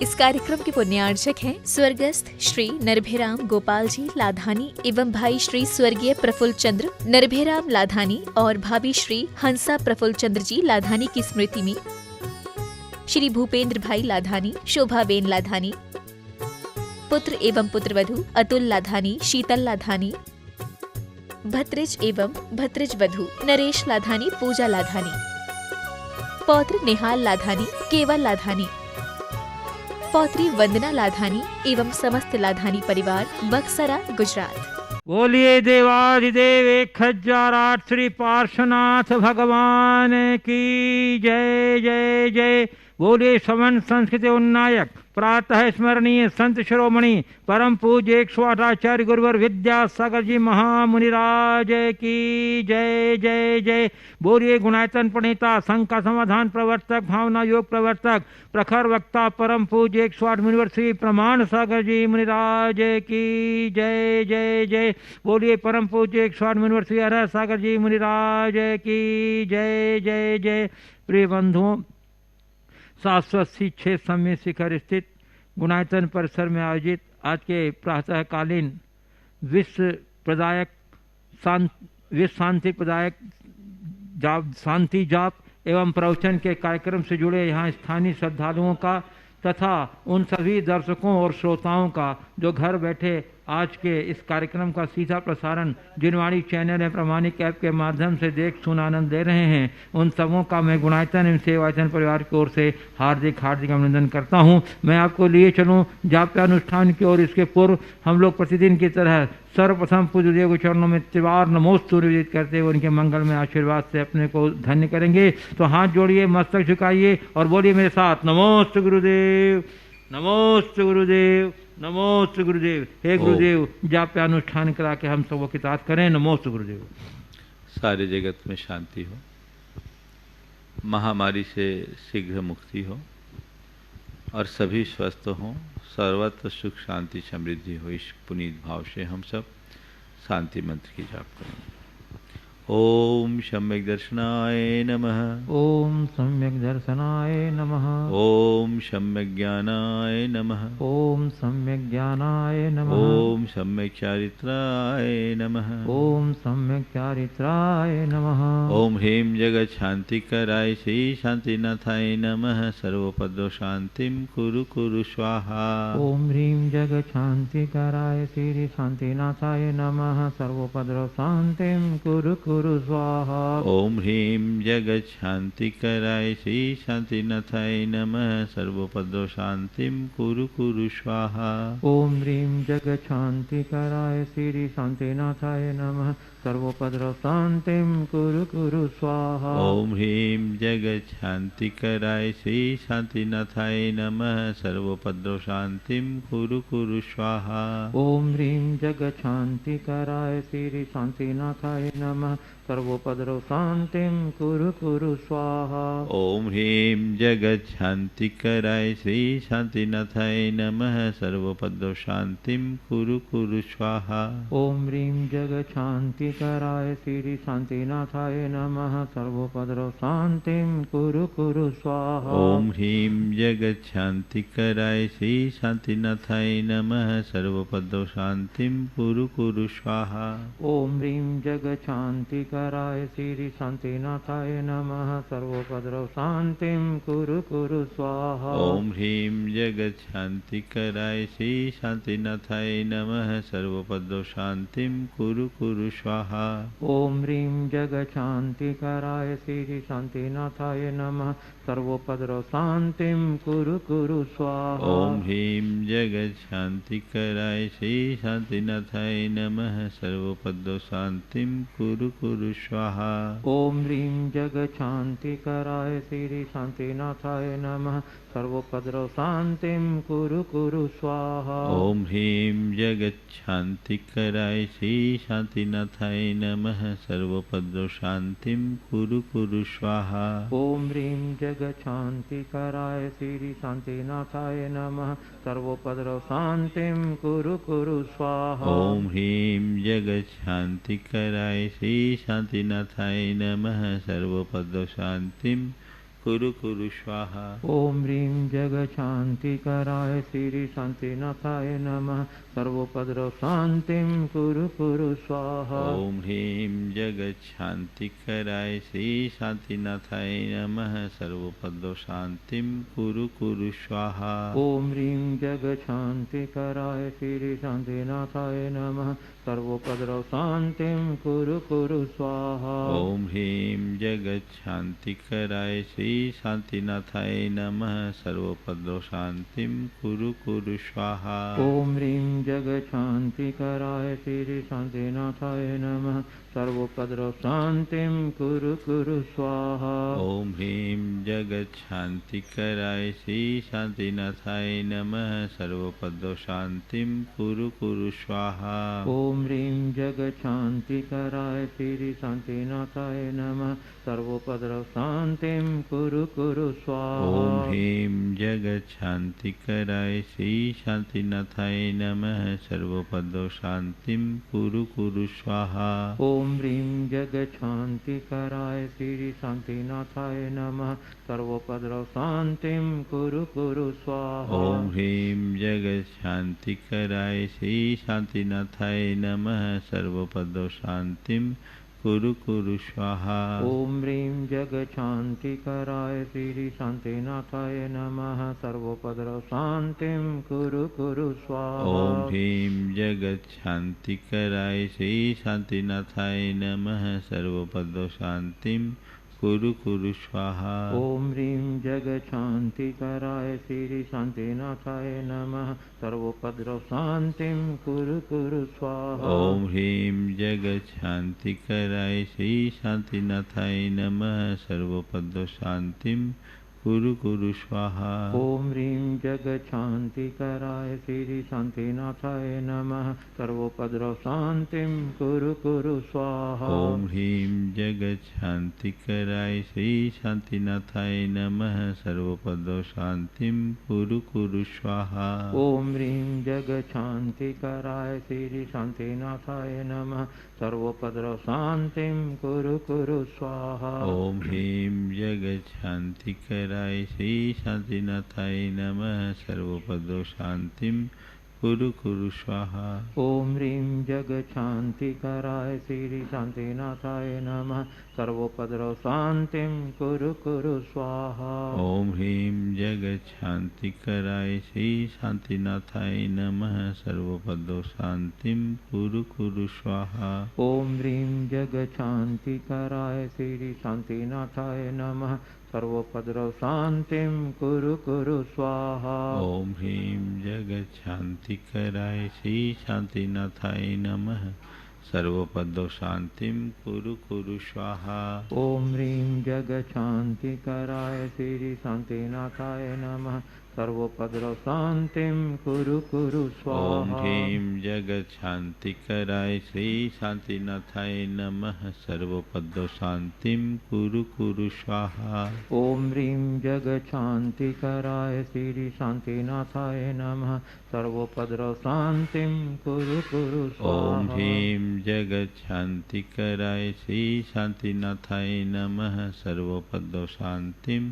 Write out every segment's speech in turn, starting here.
इस कार्यक्रम के पुण्यार्चक हैं स्वर्गस्थ श्री नरभेराम गोपाल जी लाधानी एवं भाई श्री स्वर्गीय प्रफुल्ल चंद्र नरभेराम लाधानी और भाभी श्री हंसा प्रफुल्ल चंद्र जी लाधानी की स्मृति में श्री भूपेंद्र भाई लाधानी, शोभाबेन लाधानी, पुत्र एवं पुत्रवधू अतुल लाधानी, शीतल लाधानी, भत्रिज एवं भत्रिज वधू नरेश लाधानी, पूजा लाधानी, पौत्र निहाल लाधानी, केवल लाधानी, पौत्री वंदना लाधानी एवं समस्त लाधानी परिवार, बक्सरा, गुजरात। बोलिए देवाधिदेव 1008 श्री पार्श्वनाथ भगवान की जय जय जय। बोलिए श्रवण संस्कृति उन्नायक प्रातः स्मरणीय संत शिरोमणि परम पूज्य 108 आचार्य गुरुवर विद्यासागर जी महामुनिराज की जय जय जय। बोलिए गुणायतन प्रणेता, संघ का समाधान प्रवर्तक, भावना योग प्रवर्तक, प्रखर वक्ता परम पूज्य 108 मुनिवर श्री प्रमाण सागर जी मुनिराज की जय जय जय। बोलिए परम पूज्य 108 मुनिवर श्री हर सागर जी मुनिराज की जय जय जय। प्रिय बंधुओं, 786 समय शिखर स्थित गुणायतन परिसर में आयोजित आज के प्रातःकालीन विश्व शांति प्रदायक शांति जाप एवं प्रवचन के कार्यक्रम से जुड़े यहाँ स्थानीय श्रद्धालुओं का तथा उन सभी दर्शकों और श्रोताओं का जो घर बैठे आज के इस कार्यक्रम का सीधा प्रसारण जिनवाणी चैनल एवं प्रमाणिक ऐप के माध्यम से देख सुन आनंद ले रहे हैं, उन सबों का मैं गुणायतन एवं सेवायतन परिवार की ओर से हार्दिक हार्दिक अभिनंदन करता हूं। मैं आपको लिए चलूं जाप्यानुष्ठान की ओर। इसके पूर्व हम लोग प्रतिदिन की तरह सर्वप्रथम पूज्य देव के चरणों में त्रिवार नमोस्तु निवेदित करते हुए उनके मंगल में आशीर्वाद से अपने को धन्य करेंगे। तो हाथ जोड़िए, मस्तक झुकाइए और बोलिए मेरे साथ, नमोस्तु गुरुदेव, नमोस्तु गुरुदेव, नमोस्तु गुरुदेव। हे गुरुदेव, जाप्यानुष्ठान करा के हम सबको किताब करें। नमोस्तु गुरुदेव। सारे जगत में शांति हो, महामारी से शीघ्र मुक्ति हो और सभी स्वस्थ हों, सर्वत्र सुख शांति समृद्धि हो। इस पुनीत भाव से हम सब शांति मंत्र की जाप करेंगे। ओम सम्यक दर्शनाय नमः। ओम सम्यक दर्शनाय नमः। ओम सम्यक ज्ञानाय नमः। ओम सम्यक ज्ञानाय नमः। ओम सम्यक चारित्राय नमः। ओम सम्यक चारित्राय नमः। ओम ह्रीं जगत शांति कराय श्री शांतिनाथाय नमः। सर्वोपद्रव शांतिम कुरु कुरु स्वाहा। ओम ह्रीं जगत शांति कराय श्री शांतिनाथाय नमः। सर्वोपद्रव शांतिम कुरु कुरु स्वाहा। ओम ह्रीं जगत शांति कराय श्री शांतिनाथाय नमः। सर्वोपद्रव शांतिम कुरु कुरु स्वाहा। ओम ह्रीं जगत शांति कराय श्री शांतिनाथाय नमः। सर्वोपद्रव शांतिम कुरु कुरु स्वाहा। ओम ह्रीं जगत शांति कराय श्री शांतिनाथाय नमः। सर्वोपद्रव शांतिम कुरु कुरु स्वाहा। ओम ह्रीं जगत शांति कराय श्री शांतिनाथाय नमः। सर्वोपद्रव शांतिम कुरु कुरु स्वाहा। ओम ह्रीं जगत शांति कराय श्री शांतिनाथाय नमः। सर्वोपद्रव शांतिम कुरु कुरु स्वाहा। ओम ह्रीं जगत शांति कराय श्री शांतिनाथाय नमः। सर्वोपद्रव शांतिम कुरु कुरु स्वाहा। ओम ह्रीं जगत शांति कराय श्री शांतिनाथाय नमः। सर्वोपद्रव शांतिम कुरु कुरु स्वाहा। ओम ह्रीं जगत शांति कराय श्री शांतिनाथाय नमः। सर्वोपद्रव शांतिम कुरु कुरु स्वाहा। ओम ह्रीं जगत शांति कराय श्री शांतिनाथाय नमः। सर्वोपद्रव शांतिम कुरु कुरु स्वाहा। ओम ह्रीं जगत शांति कराय श्री शांतिनाथाय नमः। सर्वोपद्रव शांतिम कुरु कुरु स्वाहा। ओम ह्रीं जगत शांति कराय श्री शांतिनाथाय नमः। सर्वोपद्रव शांतिम कुरु कुरु स्वाहा। ओम ह्रीं जगत शांति कराय श्री शांतिनाथाय नमः। सर्वोपद्रव शांतिम कुरु कुरु स्वाहा। ओम ह्रीं जगत शांति कराय श्री शांतिनाथाय नमः। सर्वोपद्रव शांतिम कुरु कुरु स्वाहा। ओम ह्रीं जगत शांति कराय श्री शांतिनाथाय नमः। सर्वोपद्रव शांतिम कुरु कुरु स्वाहा। ओम ह्रीं जगत शांति कराय श्री शांतिनाथाय नमः। सर्वोपद्रव शांतिम कुरु कुरु स्वाहा। ओम ह्रीं जगशांतिकराय श्री शांतिनाथाय नमः। सर्वोपद्रव शांतिं कुरु कुरु स्वाहा। ओम ह्रीं जगत शांतिकराय श्री शांतिनाथाय नमः। सर्वोपद्रव शांतिं कुरु कुरु स्वाहा। ओम ह्रीं जगशांतिकराय श्री शांतिनाथाय नमः। सर्वोपद्रव शांतिं कुरु कुरु स्वाहा। ओम ह्रीं जगत शांतिकराय श्री शांतिनाथाय नमः। सर्वोपद्रव शांतिं कुरु कुरु स्वाहा। ओम ह्रीं जगशांतिकराय श्री शांतिनाथाय नमः। सर्वोपद्रव शांतिं कुरु कुरु स्वाहा। ओम ह्रीं जगत शांतिकराय श्री शांतिनाथाय नमः। सर्वोपद्रव शांतिं कुरु कुरु स्वाहा। ओम ह्रीं जगशांतिकराय श्री शांतिनाथाय नमः। सर्वोपद्रव शांतिं कुरु कुरु स्वाहा। ओम ह्रीं जगत शांतिकराय श्री शांतिनाथाय नमः। सर्वोपद्रव शांतिं कुरु कुरु स्वाहा। ओम ह्रीं जगशांतिकराय श्री शांतिनाथाय नमः। सर्वोपद्रव शांतिं कुरु कुरु स्वाहा। ओम ह्रीं जगत शांतिकराय श्री शांतिनाथाय नमः। सर्वोपद्रव शांतिं कुरु कुरु स्वाहा। ओम ह्रीं जगशांतिकराय श्री शांतिनाथाय नमः। सर्वोपद्रव शांतिं कुरु कुरु स्वाहा। ओम ह्रीं जगत शांतिकराय श्री शांतिनाथाय नमः। सर्वोपद्रव शांतिं कुरु कुरु स्वाहा। ओम ह्रीं जगशांतिकराय श्री शांतिनाथाय नमः। सर्वोपद्रव शांतिं कुरु कुरु स्वाहा। ओम ह्रीं जगत शांतिकराय श्री शांतिनाथाय नमः। सर्वोपद्रव शांतिं कुरु कुरु स्वाहा। ओम ह्रीं जगशांतिकराय श्री शांतिनाथाय नमः। सर्वोपद्रव शांतिं कुरु कुरु स्वाहा। ओम ह्रीं जगत शांतिकराय श्री शांतिनाथाय नमः। सर्वोपद्रव शांतिं कुरु कुरु स्वाहा। ओम ह्रीं जगशांतिकराय श्री शांतिनाथाय नमः। सर्वोपद्रव शांतिं कुरु कुरु स्वाहा। ओम ह्रीं जगत शांतिकराय श्री शांतिनाथाय नमः। सर्वोपद्रव शांतिं कुरु कुरु स्वाहा। ओम ह्रीं जगशांतिकराय श्री शांतिनाथाय नमः। सर्वोपद्रव शांतिं कुरु कुरु स्वाहा। ओम ह्रीं जगत शांतिकराय श्री शांतिनाथाय नमः। सर्वोपद्रव शांतिं कुरु कुरु स्वाहा। ओम ह्रीं जगशांतिकराय श्री शांतिनाथाय नमः। सर्वोपद्रव शांतिं कुरु कुरु स्वाहा। ओम ह्रीं जगत शांतिकराय श्री शांतिनाथाय नमः। सर्वोपद्रव शांतिं कुरु कुरु स्वाहा। ओम ह्रीं जगशांतिकराय श्री शांतिनाथाय नमः। सर्वोपद्रव शांतिं कुरु कुरु स्वाहा। ओम ह्रीं जगत शांतिकराय श्री शांतिनाथाय नमः। सर्वोपद्रव शांतिं कुरु कुरु स्वाहा। ओम ह्रीं जगशांतिकराय श्री शांतिनाथाय नमः। सर्वोपद्रव शांतिं कुरु कुरु स्वाहा। ओम ह्रीं जगत शांतिकराय श्री शांतिनाथाय नमः। सर्वोपद्रव शांतिं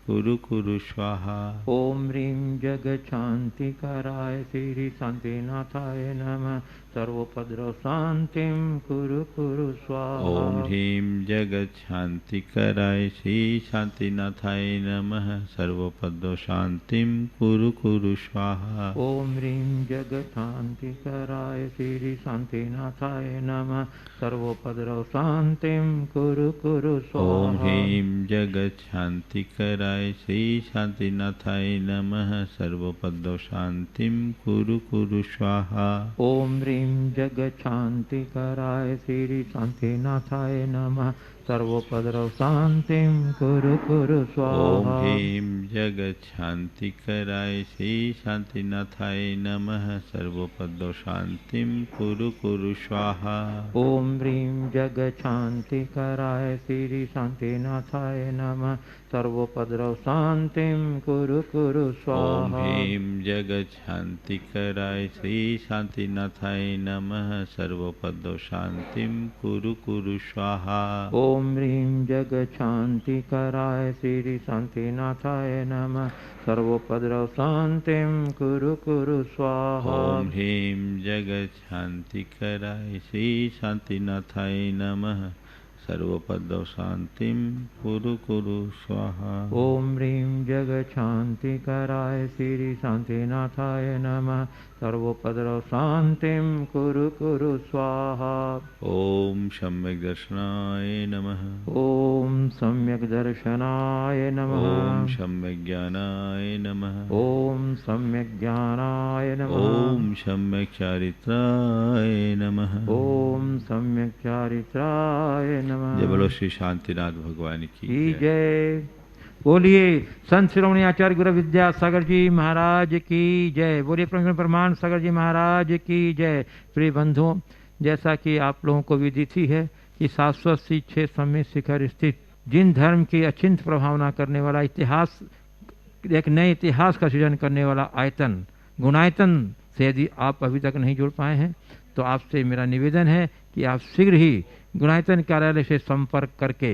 कुरु कुरु स्वाहा। ओम ह्रीं जगशांतिकराय श्री शांतिनाथाय नमः। सर्वोपद्रव शांतिं कुरु कुरु स्वाहा। ओम ह्रीं जगत शांतिकराय श्री शांतिनाथाय नमः। सर्वोपद्रव शांतिं कुरु कुरु स्वाहा। ओम ह्रीं जगशांतिकराय श्री शांतिनाथाय नमः। सर्वोपद्रव शांतिं कुरु कुरु स्वाहा। ओम ह्रीं जगत शांतिकराय श्री शांतिनाथाय नमः। सर्वोपद्रव शांतिं कुरु कुरु स्वाहा। ओम ह्रीं जगशांतिकराय श्री शांतिनाथाय नमः। सर्वोपद्रव शांतिं कुरु कुरु स्वाहा। ओम ह्रीं जगत शांतिकराय श्री शांतिनाथाय नमः। सर्वोपद्रव शांतिं कुरु कुरु स्वाहा। ओम ह्रीं जगशांतिकराय श्री शांतिनाथाय नमः। सर्वोपद्रव शांतिं कुरु कुरु स्वाहा। ओम ह्रीं जगत शांतिकराय श्री शांतिनाथाय नमः। सर्वोपद्रव शांतिं कुरु कुरु स्वाहा। ओम ह्रीं जग शांति कराय श्री शांतिनाथाय नमः। सर्वोपद्रव शांतिं कुरु कुरु स्वाहा। ओम ह्रीं जगत शांति कराय श्री शांतिनाथाय नमः। सर्वोपद्रव शांतिं कुरु कुरु स्वाहा। ओम ह्रीं जग शांति कराय श्री शांतिनाथाय नमः। सर्वोपद्रव शांतिं कुरु कुरु स्वाहा। ओम सम्यक दर्शनाय नमः। ओम सम्यक दर्शनाय नमः। ओम सम्यक ज्ञानाय नमः। ओम सम्यक ज्ञानाय नमः। ओम सम्यक चारित्राय नमः। ओम सम्यक चारित्राय नमः। जय बोलो श्री शांतिनाथ भगवान की जय। बोलिए संत शिरोमणि आचार्य गुरु विद्यासागर जी महाराज की जय। बोलिए प्रमाण सागर जी महाराज की जय। प्रिय बंधुओं, जैसा कि आप लोगों को विदित ही है कि शाश्वत शिक्षे सम्य शिखर स्थित जिन धर्म की अचिंत प्रभावना करने वाला इतिहास, एक नए इतिहास का सृजन करने वाला आयतन गुणायतन से यदि आप अभी तक नहीं जुड़ पाए हैं तो आपसे मेरा निवेदन है कि आप शीघ्र ही गुणायतन कार्यालय से संपर्क करके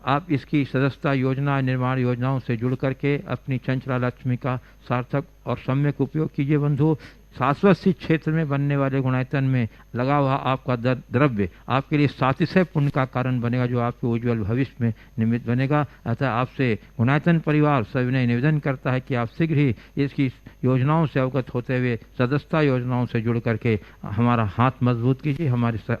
आप इसकी सदस्यता योजना निर्माण योजनाओं से जुड़ करके अपनी चंचला लक्ष्मी का सार्थक और सम्यक उपयोग कीजिए। बंधु, शाश्वत शिव क्षेत्र में बनने वाले गुणायतन में लगा हुआ आपका द्रव्य आपके लिए सातिशय पुण्य का कारण बनेगा, जो आपके उज्ज्वल भविष्य में निमित्त बनेगा। अतः आपसे गुणायतन परिवार सविनय निवेदन करता है कि आप शीघ्र ही इसकी योजनाओं से अवगत होते हुए सदस्यता योजनाओं से जुड़ करके हमारा हाथ मजबूत कीजिए।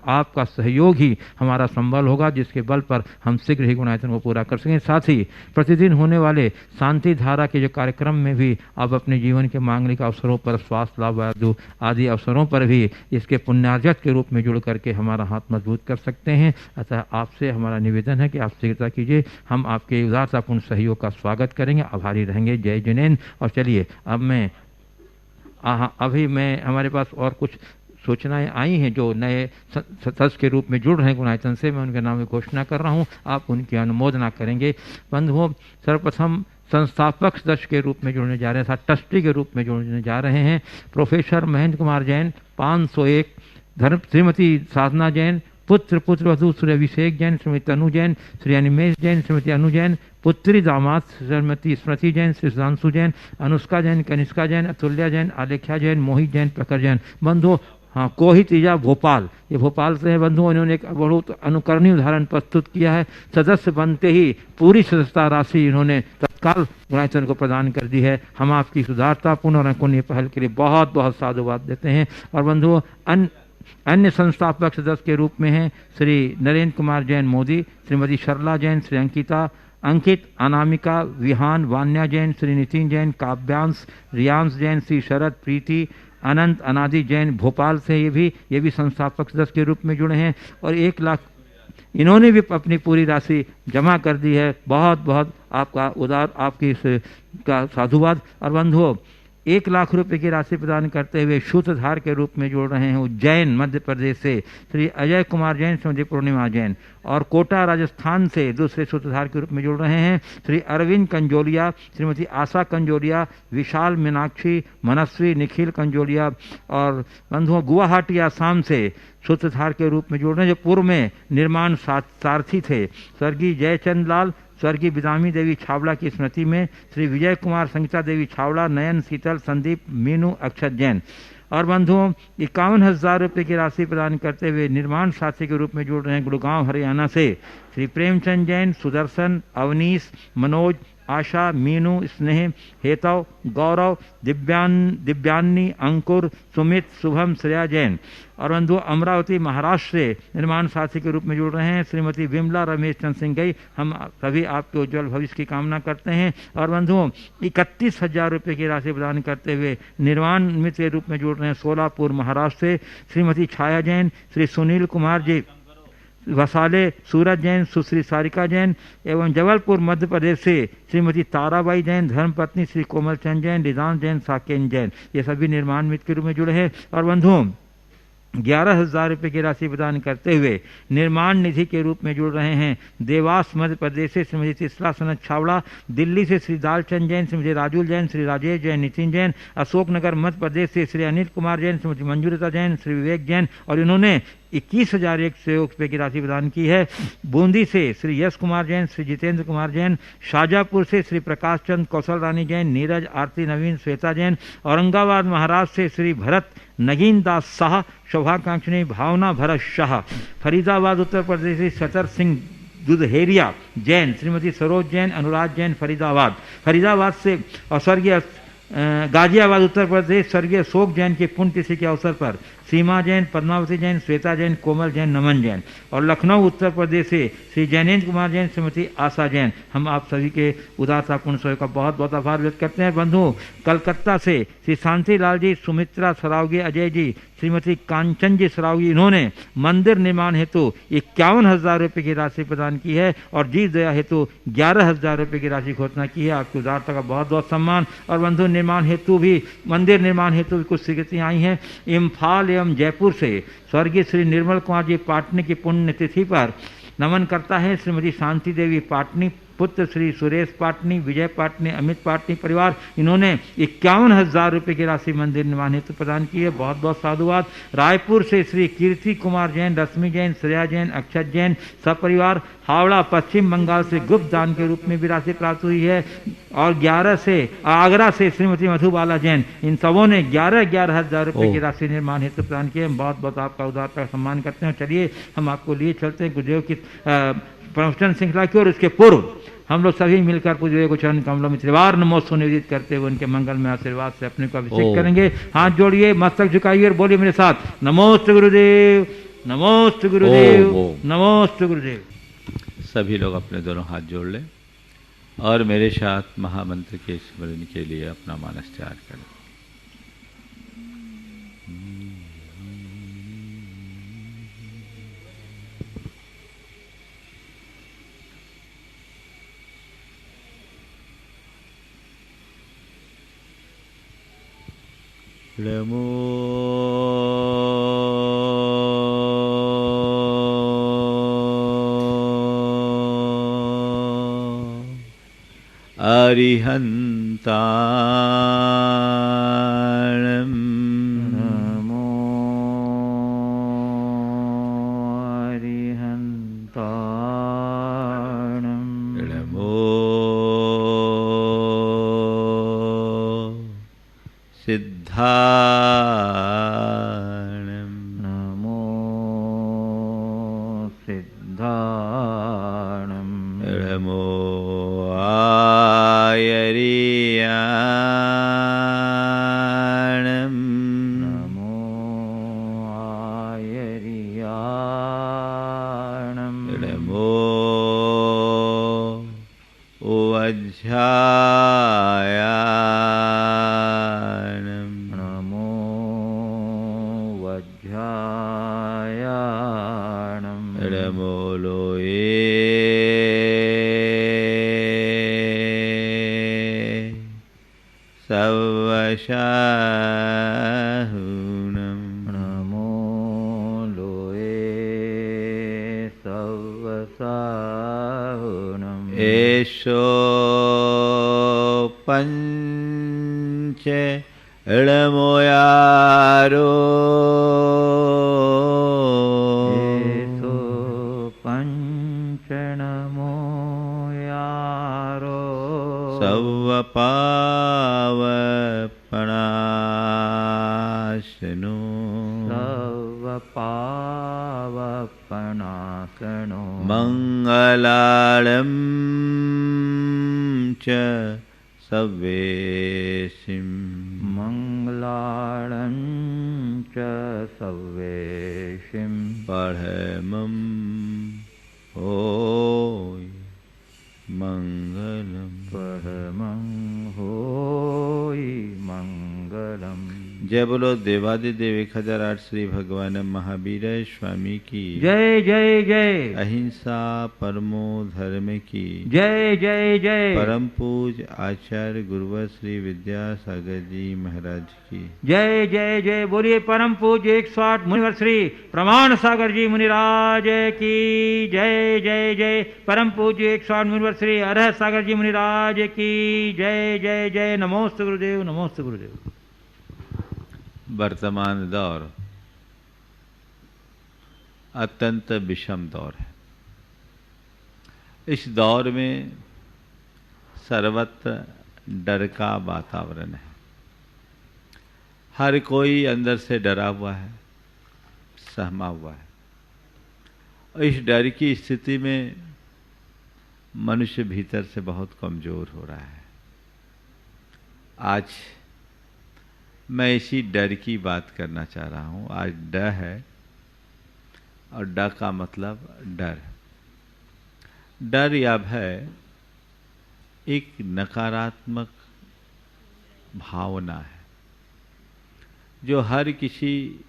आपका सहयोग ही हमारा संबल होगा, जिसके बल पर हम शीघ्र ही गुणायतन को पूरा कर सकें। साथ ही प्रतिदिन होने वाले शांति धारा के जो कार्यक्रम में भी आप अपने जीवन के मांगलिक अवसरों पर, स्वास्थ्य लाभ आदि अवसरों पर भी इसके पुण्यार्जक के रूप में जुड़ करके हमारा हाथ मजबूत कर सकते हैं। अतः आपसे हमारा निवेदन है कि आप शीघ्रता कीजिए, हम आपके उदारतापूर्ण सहयोग का स्वागत करेंगे, आभारी रहेंगे। जय जिनेन्द्र। और चलिए अभी मैं हमारे पास और कुछ सूचनाएं आई हैं जो नए सदस्य के रूप में जुड़ रहे हैं गुणायतन से, मैं उनके नाम की घोषणा कर रहा हूं, आप उनकी अनुमोदना करेंगे। बंधुओं, सर्वप्रथम संस्थापक सदस्य के रूप में जुड़ने जा रहे हैं, ट्रस्टी के रूप में जुड़ने जा रहे हैं प्रोफेसर महेंद्र कुमार जैन 501, श्रीमती साधना जैन, पुत्रवधू श्री अभिषेक जैन, श्रीमती तनु जैन, श्री अनिमेश जैन, श्रीमती अनु जैन, पुत्री दामाद श्रीमती स्मृति जैन, श्री सुधांशु जैन, अनुष्का जैन, कनिष्का जैन, अतुल्या जैन, आलेख्या जैन, मोहित जैन, प्रखर जैन। बंधु, हाँ, कोहित ईजा भोपाल, ये भोपाल से है। बंधुओं, इन्होंने एक बहुत अनुकरणीय उदाहरण प्रस्तुत किया है। सदस्य बनते ही पूरी सदस्यता राशि इन्होंने तत्काल गुणायतन को प्रदान कर दी है। हम आपकी सुधारतापूर्ण और अंकुनीय पहल के लिए बहुत बहुत साधुवाद देते हैं। और बंधुओं, अन्य संस्थापक सदस्य के रूप में हैं श्री नरेंद्र कुमार जैन मोदी, श्रीमती सरला जैन, श्री अंकित, अनामिका, विहान, वान्या जैन, श्री नितिन जैन, काव्यांश, रियांश जैन, श्री शरद, प्रीति, अनंत, अनादि जैन भोपाल से ये भी संस्थापक सदस्य के रूप में जुड़े हैं। और 1 लाख इन्होंने भी अपनी पूरी राशि जमा कर दी है। बहुत बहुत आपका आपकी का साधुवाद। और बंधुओं, 1 लाख रुपए की राशि प्रदान करते हुए सूत्रधार के रूप में जुड़ रहे हैं उज्जैन मध्य प्रदेश से श्री अजय कुमार जैन, श्रीमती पूर्णिमा जैन। और कोटा राजस्थान से दूसरे सूत्रधार के रूप में जुड़ रहे हैं श्री अरविंद कंजोलिया, श्रीमती आशा कंजोलिया, विशाल मीनाक्षी, मनस्वी, निखिल कंजोलिया। और बंधुओं, गुवाहाटी आसाम से सूत्रधार के रूप में जुड़ रहे हैं जो पूर्व में निर्माण सारथी थे स्वर्गीय जयचंद लाल, स्वर्गीय बिदामी देवी छावड़ा की स्मृति में श्री विजय कुमार, संगीता देवी छावड़ा, नयन, शीतल, संदीप, मीनू, अक्षत जैन। और बंधुओं, 51,000 रुपये की राशि प्रदान करते हुए निर्माण साथी के रूप में जुड़ रहे हैं गुड़गांव हरियाणा से श्री प्रेमचंद जैन, सुदर्शन, अवनीश, मनोज, आशा, मीनू, स्नेह, हेतव, गौरव, दिव्यान्नी, अंकुर, सुमित, शुभम, श्रेया जैन। और बंधु, अमरावती महाराष्ट्र से निर्माण साथी के रूप में जुड़ रहे हैं श्रीमती विमला रमेश चंद सिंह गई। हम सभी आपके उज्जवल भविष्य की कामना करते हैं। और बंधुओं, 31,000 रुपये की राशि प्रदान करते हुए निर्माण मित्र के रूप में जुड़ रहे हैं सोलापुर महाराष्ट्र से श्रीमती छाया जैन, श्री सुनील कुमार जी वसाले, सूरज जैन, सुश्री सारिका जैन। एवं जबलपुर मध्य प्रदेश से श्रीमती ताराबाई जैन, धर्मपत्नी श्री कोमल चंद जैन, रिदान जैन, साकेन जैन। ये सभी निर्माण मित्र के रूप में जुड़े हैं। और बंधुओं, 11,000 रुपये की राशि प्रदान करते हुए निर्माण निधि के रूप में जुड़ रहे हैं देवास मध्य प्रदेश से श्रीमती तिस्ला सनत छावड़ा, दिल्ली से श्री दालचंद जैन, श्रीमती राजुल जैन, श्री राजेश जैन, नितिन जैन, अशोकनगर मध्य प्रदेश से श्री अनिल कुमार जैन, श्रीमती मंजूरता जैन, श्री विवेक जैन। और इन्होंने 21,101 की राशि प्रदान की है। बूंदी से श्री यश कुमार जैन, श्री जितेंद्र कुमार जैन, शाजापुर से श्री प्रकाश चंद, कौशल रानी जैन, नीरज, आरती नवीन, श्वेता जैन, औरंगाबाद महाराष्ट्र से श्री भरत नगीन दास शाह, शोभाकांक्षिणी भावना भरत शाह, फरीदाबाद उत्तर प्रदेश से सतर सिंह दुधहेरिया जैन, श्रीमती सरोज जैन, अनुराग जैन, फरीदाबाद से और स्वर्गीय गाजियाबाद उत्तर प्रदेश स्वर्गीय शोक जैन की पुण्यतिथि के अवसर पर सीमा जैन, पद्मावती जैन, श्वेता जैन, कोमल जैन, नमन जैन, और लखनऊ उत्तर प्रदेश से श्री जैनेन्द्र कुमार जैन, श्रीमती आशा जैन। हम आप सभी के उदारतापूर्ण सहयोग का बहुत बहुत आभार व्यक्त करते हैं। बंधु कलकत्ता से श्री शांति लाल जी, सुमित्रा सरावगी, अजय जी, श्रीमती कांचन जी सरावगी, इन्होंने मंदिर निर्माण हेतु 51,000 रुपये की राशि प्रदान की है और जीव दया हेतु 11,000 रुपये की राशि घोषणा की है। आपकी उदारता का बहुत बहुत सम्मान। और बंधु निर्माण हेतु भी, मंदिर निर्माण हेतु भी कुछ स्वीकृतियाँ आई हैं। इम्फाल एवं जयपुर से स्वर्गीय श्री निर्मल कुमार जी पाटनी की पुण्यतिथि पर नमन करता है श्रीमती शांति देवी पाटनी, पुत्र श्री सुरेश पाटनी, विजय पाटनी, अमित पाटनी परिवार, इन्होंने 51,000 रुपये की राशि मंदिर निर्माण हेतु प्रदान की है। बहुत बहुत साधुवाद। रायपुर से श्री कीर्ति कुमार जैन, रश्मि जैन, श्रेया जैन, अक्षत जैन सपरिवार, हावड़ा पश्चिम बंगाल से गुप्त दान के रूप में भी राशि प्राप्त हुई है। और आगरा से श्रीमती मधुबाला जैन, इन सबों ने 11,000 रुपये की राशि निर्माण हेतु प्रदान किए। बहुत बहुत आपका उदारता का सम्मान करते हैं। चलिए हम आपको लिए चलते हैं गुरुदेव की प्रवचन श्रृंखला की। और उसके पूर्व हम लोग सभी मिलकर पूज्य को चरण कमलों में त्रिवार नमोस्तु निवेदित करते हुए उनके मंगल में आशीर्वाद से अपने को अभिषेक करेंगे। हाथ जोड़िए, मस्तक झुकाइए और बोलिए मेरे साथ, नमोस्तु गुरुदेव, नमोस्तु गुरुदेव, नमोस्तु गुरुदेव। सभी लोग अपने दोनों हाथ जोड़ लें और मेरे साथ महामंत्र के स्मरण के लिए अपना मानस तैयार करें। नमो अरिहन्ताणं, नमो अरिहन्ताणं, नमो सिद्धाणं, नमो सिद्धाणं, नमो आयर्याणं, नमो आयर्याणं, नमो वज्रायाणं, नमो वज्रायाणं, नमो लोये सवशाहुनं, नमो लोये सवसाहुनं, एषो पंच इळमोयारो, एषो पञ्चनमो यारो, सवपावपणाशनो, सर्वपावपणासनो, मङ्गलाळं च सव्येशिं, मङ्गलाळं च सव्येशिं, परमं होय मङ्गलम्। परमं होय मङ्गलम्। जय बोलो देवादिदेव 1008 श्री भगवान महावीर स्वामी की जय जय जय। अहिंसा परमो धर्म की जय जय जय। परम पूज आचार्य गुरुवर श्री विद्यासागर जी महाराज की जय जय जय। बोलिए परम पूज्य 108 मुनिवर श्री प्रमाण सागर जी मुनिराज की जय जय जय। परम पूज्य 108 मुनिवर श्री अरह सागर जी मुनिराज की जय जय जय। नमोस्तु गुरुदेव, नमोस्तु गुरुदेव। वर्तमान दौर अत्यंत विषम दौर है। इस दौर में सर्वत्र डर का वातावरण है। हर कोई अंदर से डरा हुआ है, सहमा हुआ है। और इस डर की स्थिति में मनुष्य भीतर से बहुत कमजोर हो रहा है। आज मैं इसी डर की बात करना चाह रहा हूँ। आज डर है, और डर का मतलब डर। डर या भय एक नकारात्मक भावना है जो हर किसी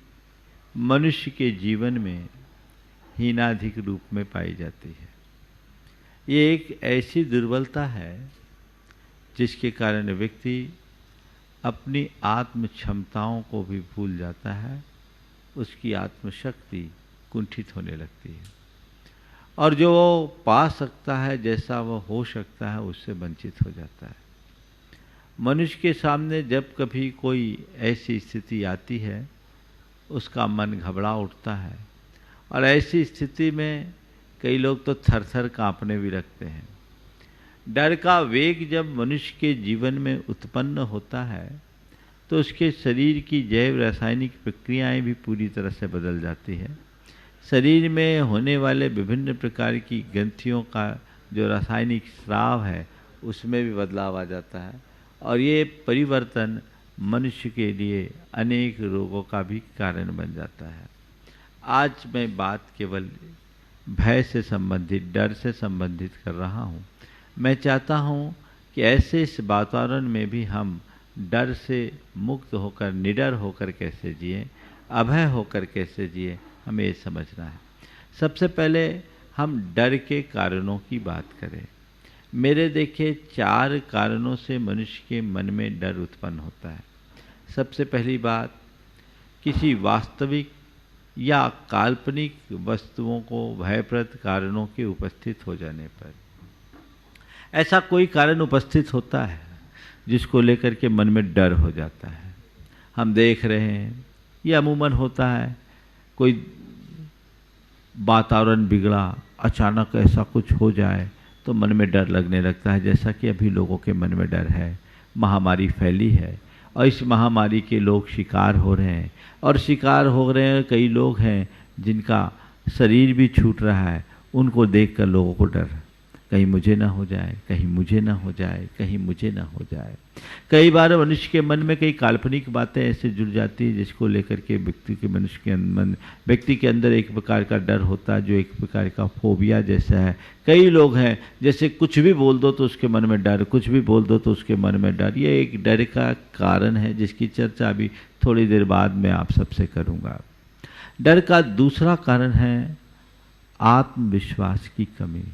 मनुष्य के जीवन में हीनाधिक रूप में पाई जाती है। ये एक ऐसी दुर्बलता है जिसके कारण व्यक्ति अपनी आत्म क्षमताओं को भी भूल जाता है, उसकी आत्मशक्ति कुंठित होने लगती है, और जो वो पा सकता है, जैसा वो हो सकता है, उससे वंचित हो जाता है। मनुष्य के सामने जब कभी कोई ऐसी स्थिति आती है, उसका मन घबरा उठता है, और ऐसी स्थिति में कई लोग तो थर थर कांपने भी लगते हैं। डर का वेग जब मनुष्य के जीवन में उत्पन्न होता है तो उसके शरीर की जैव रासायनिक प्रक्रियाएं भी पूरी तरह से बदल जाती है। शरीर में होने वाले विभिन्न प्रकार की ग्रंथियों का जो रासायनिक स्राव है उसमें भी बदलाव आ जाता है, और ये परिवर्तन मनुष्य के लिए अनेक रोगों का भी कारण बन जाता है। आज मैं बात केवल भय से संबंधित, डर से संबंधित कर रहा हूँ। मैं चाहता हूँ कि ऐसे इस वातावरण में भी हम डर से मुक्त होकर, निडर होकर कैसे जिए, अभय होकर कैसे जिए, हमें ये समझना है। सबसे पहले हम डर के कारणों की बात करें। मेरे देखे 4 कारणों से मनुष्य के मन में डर उत्पन्न होता है। सबसे पहली बात, किसी वास्तविक या काल्पनिक वस्तुओं को भयप्रद कारणों के उपस्थित हो जाने पर। ऐसा कोई कारण उपस्थित होता है जिसको लेकर के मन में डर हो जाता है। हम देख रहे हैं, ये अमूमन होता है, कोई वातावरण बिगड़ा, अचानक ऐसा कुछ हो जाए तो मन में डर लगने लगता है। जैसा कि अभी लोगों के मन में डर है, महामारी फैली है और इस महामारी के लोग शिकार हो रहे हैं, और शिकार हो रहे हैं कई लोग हैं जिनका शरीर भी छूट रहा है। उनको देखकर लोगों को डर, कहीं मुझे ना हो जाए, कहीं मुझे ना हो जाए, कहीं मुझे ना हो जाए। कई बार मनुष्य के मन में कई काल्पनिक बातें ऐसे जुड़ जाती है जिसको लेकर के व्यक्ति के अंदर एक प्रकार का डर होता है, जो एक प्रकार का फोबिया जैसा है। कई लोग हैं जैसे कुछ भी बोल दो तो उसके मन में डर, कुछ भी बोल दो तो उसके मन में डर। ये एक डर का कारण है जिसकी चर्चा अभी थोड़ी देर बाद मैं आप सबसे करूँगा। डर का दूसरा कारण है आत्मविश्वास की कमी।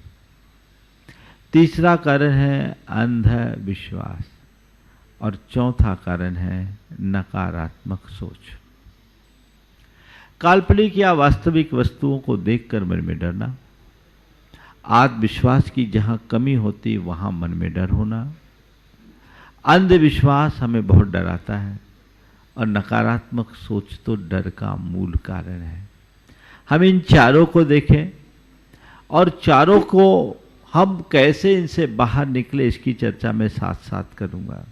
तीसरा कारण है अंधविश्वास, और चौथा कारण है नकारात्मक सोच। काल्पनिक या वास्तविक वस्तुओं को देखकर मन में डरना, आत्मविश्वास की जहां कमी होती वहां मन में डर होना, अंधविश्वास हमें बहुत डराता है, और नकारात्मक सोच तो डर का मूल कारण है। हम इन चारों को देखें और चारों को हम कैसे इनसे बाहर निकले इसकी चर्चा मैं साथ साथ करूंगा।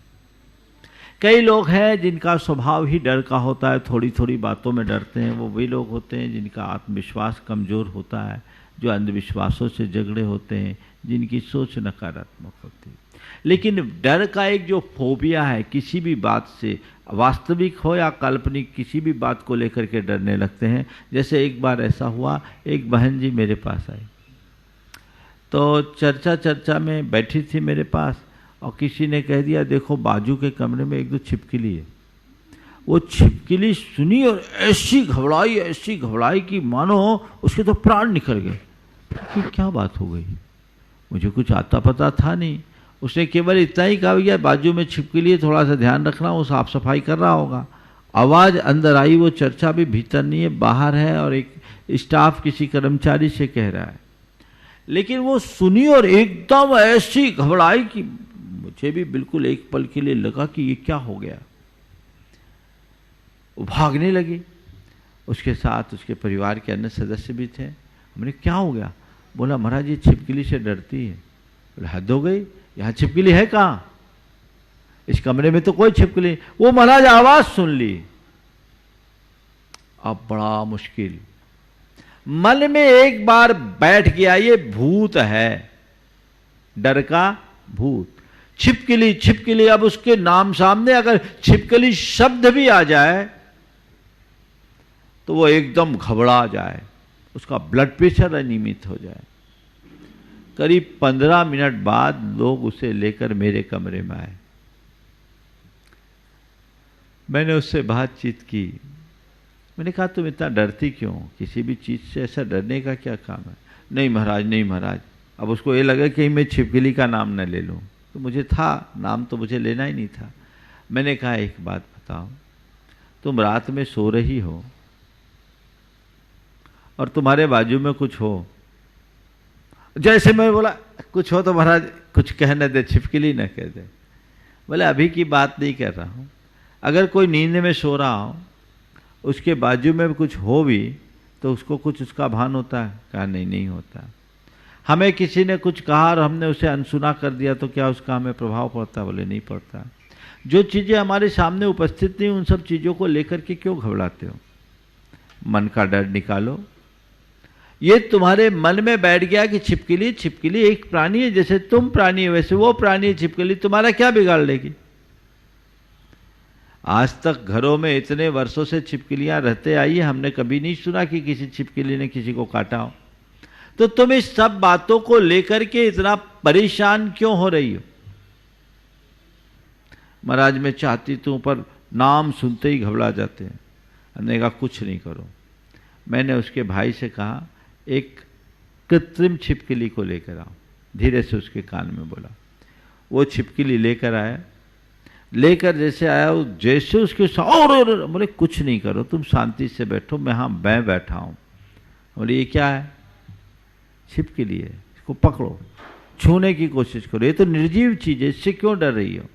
कई लोग हैं जिनका स्वभाव ही डर का होता है, थोड़ी थोड़ी बातों में डरते हैं। वो वही लोग होते हैं जिनका आत्मविश्वास कमज़ोर होता है, जो अंधविश्वासों से झगड़े होते हैं, जिनकी सोच नकारात्मक होती है। लेकिन डर का एक जो फोबिया है, किसी भी बात से, वास्तविक हो या काल्पनिक, किसी भी बात को लेकर के डरने लगते हैं। जैसे एक बार ऐसा हुआ, एक बहन जी मेरे पास आई, तो चर्चा में बैठी थी मेरे पास, और किसी ने कह दिया देखो बाजू के कमरे में 1-2 छिपकली है। वो छिपकली सुनी और ऐसी घबराई कि मानो उसके तो प्राण निकल गए। कि क्या बात हो गई, मुझे कुछ आता पता था नहीं। उसने केवल इतना ही कहा भैया बाजू में छिपकली है, थोड़ा सा ध्यान रखना, वो साफ सफाई कर रहा होगा। आवाज़ अंदर आई, वो चर्चा भी भीतर नहीं है, बाहर है, और एक स्टाफ किसी कर्मचारी से कह रहा है। लेकिन वो सुनी और एकदम ऐसी घबराई कि मुझे भी बिल्कुल एक पल के लिए लगा कि ये क्या हो गया। वो भागने लगी। उसके साथ उसके परिवार के अन्य सदस्य भी थे। हमने क्या हो गया? बोला महाराज ये छिपकली से डरती है। बोले हद हो गई, यहाँ छिपकली है कहाँ? इस कमरे में तो कोई छिपकली। वो महाराज आवाज सुन ली। अब बड़ा मुश्किल, मन में एक बार बैठ गया ये भूत है, डर का भूत, छिपकली छिपकली। अब उसके नाम सामने अगर छिपकली शब्द भी आ जाए तो वो एकदम घबरा जाए, उसका ब्लड प्रेशर अनियमित हो जाए। करीब 15 मिनट बाद लोग उसे लेकर मेरे कमरे में आए। मैंने उससे बातचीत की। मैंने कहा तुम इतना डरती क्यों? किसी भी चीज से ऐसा डरने का क्या काम है? नहीं महाराज, नहीं महाराज। अब उसको ये लगा कि मैं छिपकली का नाम न ले लूं, तो मुझे था, नाम तो मुझे लेना ही नहीं था। मैंने कहा एक बात बताओ, तुम रात में सो रही हो और तुम्हारे बाजू में कुछ हो, जैसे मैं बोला कुछ हो तो महाराज कुछ कहने दे, छिपकली न कह दे। बोले अभी की बात नहीं कर रहा हूं, अगर कोई नींद में सो रहा हो उसके बाजू में कुछ हो भी तो उसको कुछ उसका भान होता है? कहा नहीं, नहीं होता। हमें किसी ने कुछ कहा और हमने उसे अनसुना कर दिया तो क्या उसका हमें प्रभाव पड़ता? बोले नहीं पड़ता। जो चीजें हमारे सामने उपस्थित नहीं उन सब चीजों को लेकर के क्यों घबराते हो? मन का डर निकालो। ये तुम्हारे मन में बैठ गया कि छिपकली छिपकली एक प्राणी है, जैसे तुम प्राणी है वैसे वो प्राणी है छिपकली, तुम्हारा क्या बिगाड़ लेगी? आज तक घरों में इतने वर्षों से छिपकलियां रहते आई है, हमने कभी नहीं सुना कि किसी छिपकली ने किसी को काटा हो। तो तुम इस सब बातों को लेकर के इतना परेशान क्यों हो रही हो? महाराज मैं चाहती तुम पर नाम सुनते ही घबरा जाते हैं। हमने कहा कुछ नहीं करो। मैंने उसके भाई से कहा एक कृत्रिम छिपकली को लेकर आओ। धीरे से उसके कान में बोला। वो छिपकली लेकर आया। लेकर जैसे आया जैसे उसके और बोले कुछ नहीं करो, तुम शांति से बैठो, मैं बैठा हूं। बोले ये क्या है? छिपकली है, इसको पकड़ो, छूने की कोशिश करो, ये तो निर्जीव चीज है, इससे क्यों डर रही हो?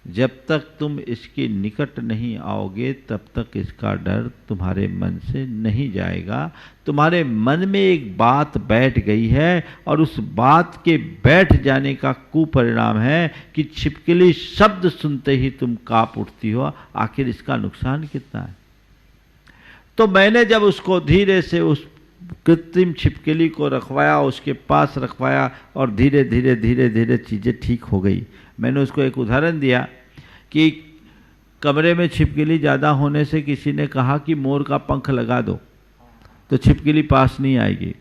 जब तक तुम इसके निकट नहीं आओगे तब तक इसका डर तुम्हारे मन से नहीं जाएगा। तुम्हारे मन में एक बात बैठ गई है और उस बात के बैठ जाने का कुपरिणाम है कि छिपकली शब्द सुनते ही तुम कांप उठती हो। आखिर इसका नुकसान कितना है? तो मैंने जब उसको धीरे से उस कृत्रिम छिपकली को रखवाया, उसके पास रखवाया और धीरे धीरे धीरे धीरे चीज़ें ठीक हो गई। मैंने उसको एक उदाहरण दिया कि कमरे में छिपकली ज़्यादा होने से किसी ने कहा कि मोर का पंख लगा दो तो छिपकली पास नहीं आएगी।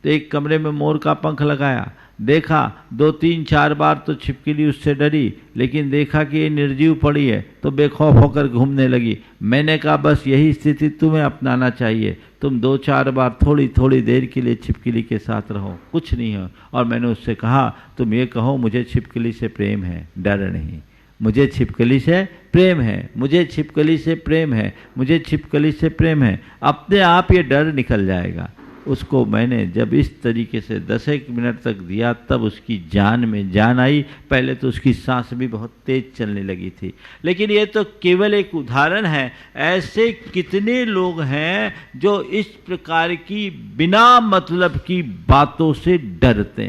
तो एक कमरे में मोर का पंख लगाया, देखा 2, 3, 4 बार तो छिपकली उससे डरी, लेकिन देखा कि ये निर्जीव पड़ी है तो बेखौफ होकर घूमने लगी। मैंने कहा बस यही स्थिति तुम्हें अपनाना चाहिए, तुम 2-4 बार थोड़ी थोड़ी देर के लिए छिपकली के साथ रहो, कुछ नहीं हो। और मैंने उससे कहा तुम ये कहो मुझे छिपकली से प्रेम है, डर नहीं, मुझे छिपकली से प्रेम है, मुझे छिपकली से प्रेम है, मुझे छिपकली से प्रेम है। अपने आप ये डर निकल जाएगा। उसको मैंने जब इस तरीके से 10 मिनट तक दिया तब उसकी जान में जान आई। पहले तो उसकी सांस भी बहुत तेज चलने लगी थी। लेकिन ये तो केवल एक उदाहरण है। ऐसे कितने लोग हैं जो इस प्रकार की बिना मतलब की बातों से डरते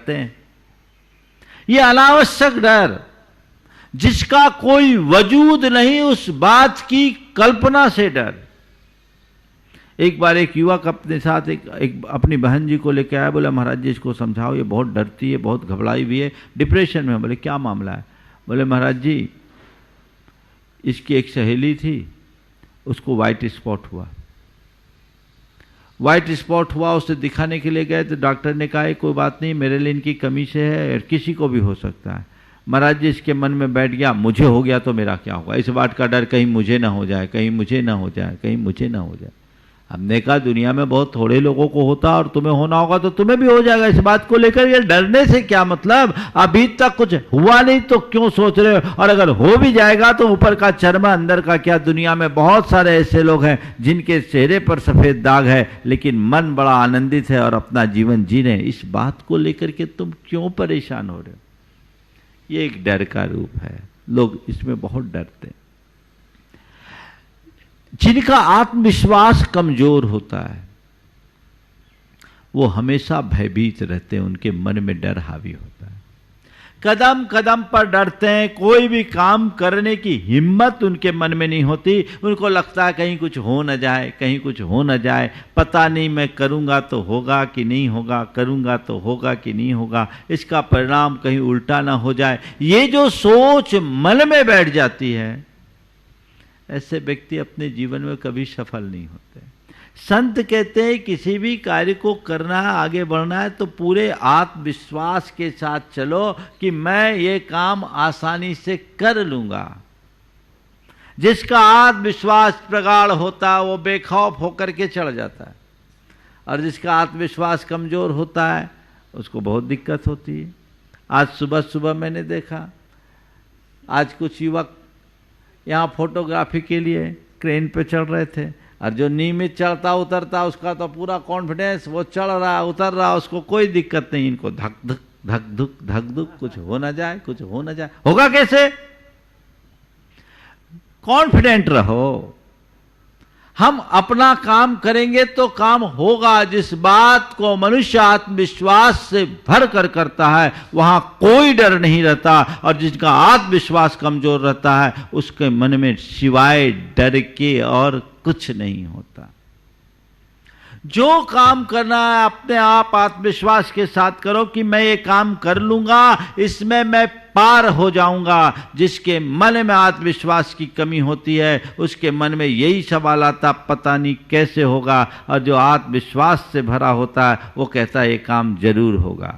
हैं। ये अनावश्यक डर जिसका कोई वजूद नहीं, उस बात की कल्पना से डर। एक बार एक युवक अपने साथ एक अपनी बहन जी को लेकर आया। बोला महाराज जी इसको समझाओ, ये बहुत डरती है, बहुत घबराई हुई है, डिप्रेशन में। बोले क्या मामला है? बोले महाराज जी इसकी एक सहेली थी, उसको वाइट स्पॉट हुआ, उसे दिखाने के लिए गए तो डॉक्टर ने कहा कोई बात नहीं, मेरे लिए इनकी कमी से है और किसी को भी हो सकता है। महाराज जी इसके मन में बैठ गया मुझे हो गया तो मेरा क्या होगा, इस बात का डर कहीं मुझे ना हो जाए, कहीं मुझे ना हो जाए। हमने कहा दुनिया में बहुत थोड़े लोगों को होता और तुम्हें होना होगा तो तुम्हें भी हो जाएगा। इस बात को लेकर ये डरने से क्या मतलब? अभी तक कुछ हुआ नहीं तो क्यों सोच रहे हो? और अगर हो भी जाएगा तो ऊपर का चर्म अंदर का क्या? दुनिया में बहुत सारे ऐसे लोग हैं जिनके चेहरे पर सफेद दाग है लेकिन मन बड़ा आनंदित है और अपना जीवन जी रहे हैं। इस बात को लेकर के तुम क्यों परेशान हो रहे हो? ये एक डर का रूप है। लोग इसमें बहुत डरते हैं। जिनका आत्मविश्वास कमजोर होता है वो हमेशा भयभीत रहते हैं, उनके मन में डर हावी होता है, कदम कदम पर डरते हैं, कोई भी काम करने की हिम्मत उनके मन में नहीं होती। उनको लगता है कहीं कुछ हो न जाए, कहीं कुछ हो न जाए, पता नहीं मैं करूंगा तो होगा कि नहीं होगा, करूंगा तो होगा कि नहीं होगा, इसका परिणाम कहीं उल्टा ना हो जाए। ये जो सोच मन में बैठ जाती है, ऐसे व्यक्ति अपने जीवन में कभी सफल नहीं होते। संत कहते हैं किसी भी कार्य को करना है, आगे बढ़ना है, तो पूरे आत्मविश्वास के साथ चलो कि मैं ये काम आसानी से कर लूंगा। जिसका आत्मविश्वास प्रगाढ़ होता है वो बेखौफ होकर के चढ़ जाता है, और जिसका आत्मविश्वास कमजोर होता है उसको बहुत दिक्कत होती है। आज सुबह सुबह मैंने देखा, आज कुछ युवक यहाँ फोटोग्राफी के लिए क्रेन पे चढ़ रहे थे, और जो नियमित चढ़ता उतरता उसका तो पूरा कॉन्फिडेंस, वो चढ़ रहा उतर रहा, उसको कोई दिक्कत नहीं। इनको धक धक धक धुक धक धुक, कुछ हो ना जाए, कुछ हो ना जाए। होगा कैसे? कॉन्फिडेंट रहो। हम अपना काम करेंगे तो काम होगा। जिस बात को मनुष्य आत्मविश्वास से भर कर करता है वहां कोई डर नहीं रहता, और जिसका आत्मविश्वास कमजोर रहता है उसके मन में सिवाय डर के और कुछ नहीं होता। जो काम करना है अपने आप आत्मविश्वास के साथ करो कि मैं ये काम कर लूंगा, इसमें मैं पार हो जाऊंगा। जिसके मन में आत्मविश्वास की कमी होती है उसके मन में यही सवाल आता, पता नहीं कैसे होगा, और जो आत्मविश्वास से भरा होता है वो कहता है ये काम जरूर होगा,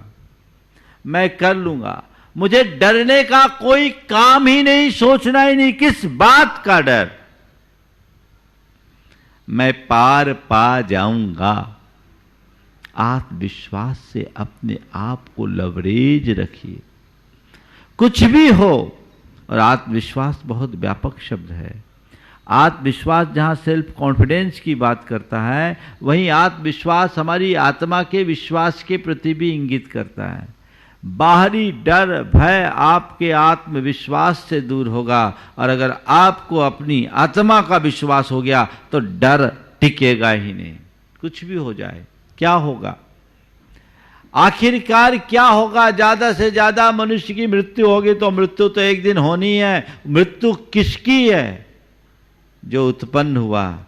मैं कर लूंगा, मुझे डरने का कोई काम ही नहीं, सोचना ही नहीं। किस बात का डर? मैं पार पा जाऊंगा। आत्मविश्वास से अपने आप को लवरेज रखिए, कुछ भी हो। और आत्मविश्वास बहुत व्यापक शब्द है। आत्मविश्वास जहां सेल्फ कॉन्फिडेंस की बात करता है, वहीं आत्मविश्वास हमारी आत्मा के विश्वास के प्रति भी इंगित करता है। बाहरी डर भय आपके आत्मविश्वास से दूर होगा, और अगर आपको अपनी आत्मा का विश्वास हो गया तो डर टिकेगा ही नहीं। कुछ भी हो जाए, क्या होगा? आखिरकार क्या होगा? ज्यादा से ज्यादा मनुष्य की मृत्यु होगी, तो मृत्यु तो एक दिन होनी है। मृत्यु किसकी है? जो उत्पन्न हुआ।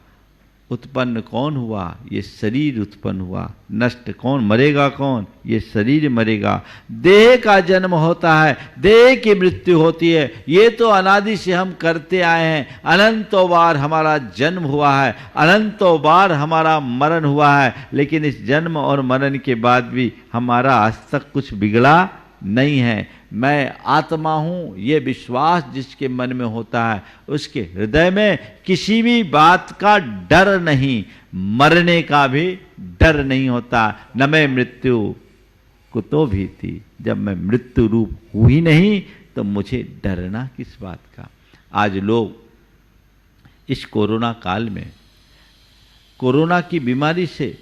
उत्पन्न कौन हुआ? ये शरीर उत्पन्न हुआ। नष्ट कौन? मरेगा कौन? ये शरीर मरेगा। देह का जन्म होता है, देह की मृत्यु होती है। ये तो अनादि से हम करते आए हैं। अनंतों बार हमारा जन्म हुआ है, अनंतों बार हमारा मरण हुआ है, लेकिन इस जन्म और मरण के बाद भी हमारा आज तक कुछ बिगड़ा नहीं है। मैं आत्मा हूं, ये विश्वास जिसके मन में होता है उसके हृदय में किसी भी बात का डर नहीं, मरने का भी डर नहीं होता। न मैं मृत्यु कुतो भी थी, जब मैं मृत्यु रूप हुई नहीं तो मुझे डरना किस बात का। आज लोग इस कोरोना काल में कोरोना की बीमारी से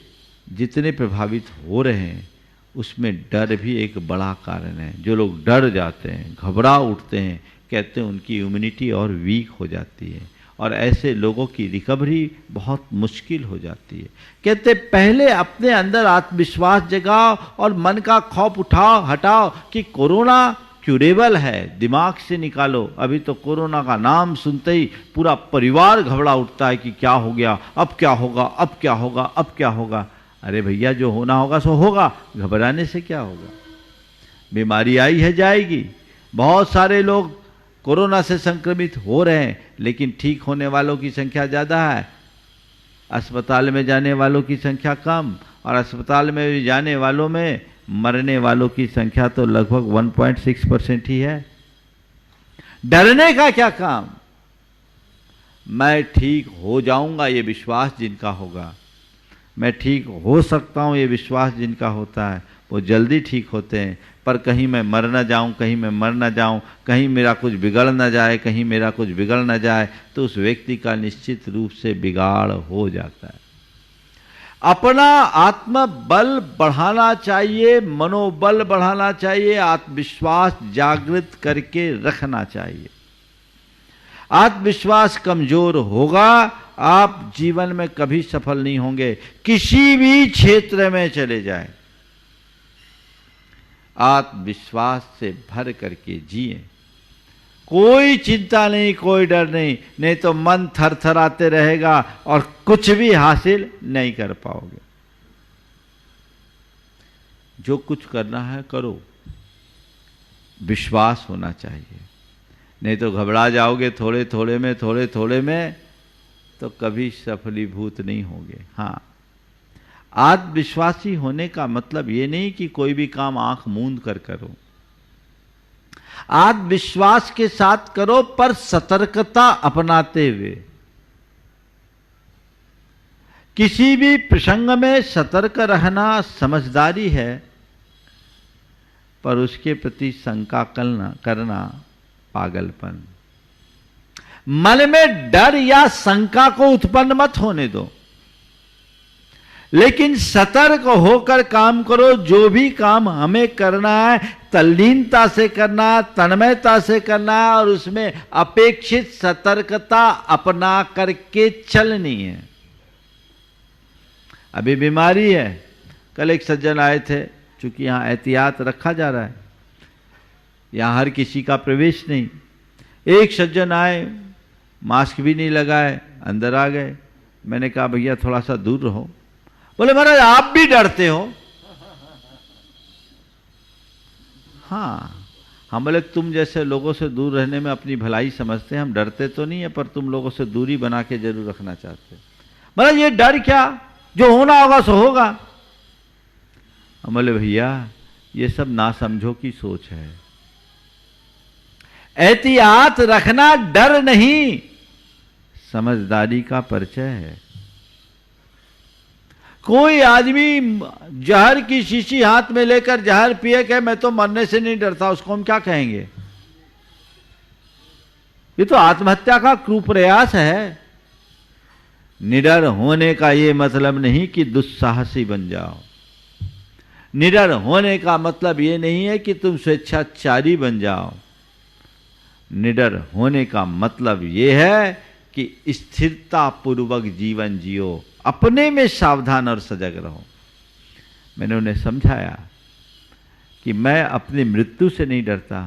जितने प्रभावित हो रहे हैं उसमें डर भी एक बड़ा कारण है। जो लोग डर जाते हैं, घबरा उठते हैं, कहते हैं उनकी इम्यूनिटी और वीक हो जाती है, और ऐसे लोगों की रिकवरी बहुत मुश्किल हो जाती है। कहते पहले अपने अंदर आत्मविश्वास जगाओ और मन का खौफ उठाओ, हटाओ कि कोरोना क्यूरेबल है, दिमाग से निकालो। अभी तो कोरोना का नाम सुनते ही पूरा परिवार घबरा उठता है कि क्या हो गया, अब क्या होगा, अब क्या होगा, अब क्या होगा। अरे भैया, जो होना होगा सो होगा, घबराने से क्या होगा? बीमारी आई है, जाएगी। बहुत सारे लोग कोरोना से संक्रमित हो रहे हैं, लेकिन ठीक होने वालों की संख्या ज़्यादा है, अस्पताल में जाने वालों की संख्या कम, और अस्पताल में जाने वालों में मरने वालों की संख्या तो लगभग 1.6% ही है। डरने का क्या काम? मैं ठीक हो जाऊंगा, ये विश्वास जिनका होगा, मैं ठीक हो सकता हूँ, ये विश्वास जिनका होता है, वो जल्दी ठीक होते हैं। पर कहीं मैं मर ना जाऊँ, कहीं मैं मर ना जाऊँ, कहीं मेरा कुछ बिगड़ ना जाए, कहीं मेरा कुछ बिगड़ ना जाए, तो उस व्यक्ति का निश्चित रूप से बिगाड़ हो जाता है। अपना आत्मबल बढ़ाना चाहिए, मनोबल बढ़ाना चाहिए, आत्मविश्वास जागृत करके रखना चाहिए। आत्मविश्वास कमजोर होगा आप जीवन में कभी सफल नहीं होंगे। किसी भी क्षेत्र में चले जाएं, आत्मविश्वास से भर करके जिए। कोई चिंता नहीं, कोई डर नहीं, नहीं तो मन थरथराते रहेगा और कुछ भी हासिल नहीं कर पाओगे। जो कुछ करना है करो, विश्वास होना चाहिए, नहीं तो घबरा जाओगे थोड़े थोड़े में तो कभी सफलीभूत नहीं होगे। हाँ, आत्मविश्वासी होने का मतलब ये नहीं कि कोई भी काम आंख मूंद कर करो। आत्मविश्वास के साथ करो पर सतर्कता अपनाते हुए। किसी भी प्रसंग में सतर्क रहना समझदारी है, पर उसके प्रति शंका करना पागलपन। मन में डर या शंका को उत्पन्न मत होने दो, लेकिन सतर्क होकर काम करो। जो भी काम हमें करना है तल्लीनता से करना, तन्मयता से करना है और उसमें अपेक्षित सतर्कता अपना करके चलनी है। अभी बीमारी है, कल एक सज्जन आए थे, चूंकि यहां एहतियात रखा जा रहा है, यहां हर किसी का प्रवेश नहीं। एक सज्जन आए, मास्क भी नहीं लगाए, अंदर आ गए। मैंने कहा भैया थोड़ा सा दूर रहो। बोले महाराज आप भी डरते हो? हाँ, हम बोले तुम जैसे लोगों से दूर रहने में अपनी भलाई समझते हैं, हम डरते तो नहीं है, पर तुम लोगों से दूरी बना के जरूर रखना चाहते हैं। महाराज ये डर क्या, जो होना होगा सो होगा। हम बोले भैया ये सब नासमझों की सोच है। एहतियात रखना डर नहीं, समझदारी का परिचय है। कोई आदमी जहर की शीशी हाथ में लेकर जहर पिए के मैं तो मरने से नहीं डरता, उसको हम क्या कहेंगे? ये तो आत्महत्या का कुप्रयास है। निडर होने का ये मतलब नहीं कि दुस्साहसी बन जाओ। निडर होने का मतलब ये नहीं है कि तुम स्वेच्छाचारी बन जाओ। निडर होने का मतलब ये है कि स्थिरता पूर्वक जीवन जियो, अपने में सावधान और सजग रहो। मैंने उन्हें समझाया कि मैं अपनी मृत्यु से नहीं डरता,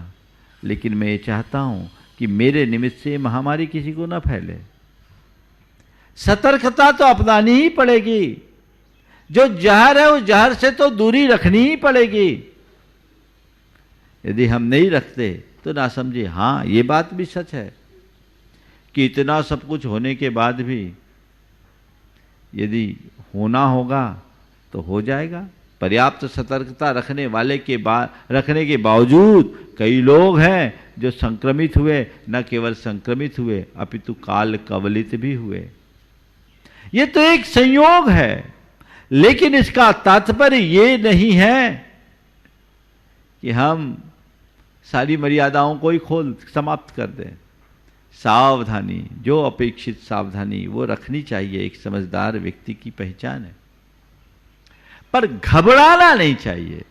लेकिन मैं ये चाहता हूं कि मेरे निमित्त से महामारी किसी को न फैले। सतर्कता तो अपनानी ही पड़ेगी। जो जहर है उस जहर से तो दूरी रखनी ही पड़ेगी। यदि हम नहीं रखते तो ना समझे। हाँ, ये बात भी सच है कि इतना सब कुछ होने के बाद भी यदि होना होगा तो हो जाएगा। पर्याप्त सतर्कता रखने के बावजूद कई लोग हैं जो संक्रमित हुए, न केवल संक्रमित हुए अपितु काल कवलित भी हुए। ये तो एक संयोग है, लेकिन इसका तात्पर्य ये नहीं है कि हम सारी मर्यादाओं को ही समाप्त कर दें। सावधानी, जो अपेक्षित सावधानी वो रखनी चाहिए, एक समझदार व्यक्ति की पहचान है। पर घबराना नहीं चाहिए।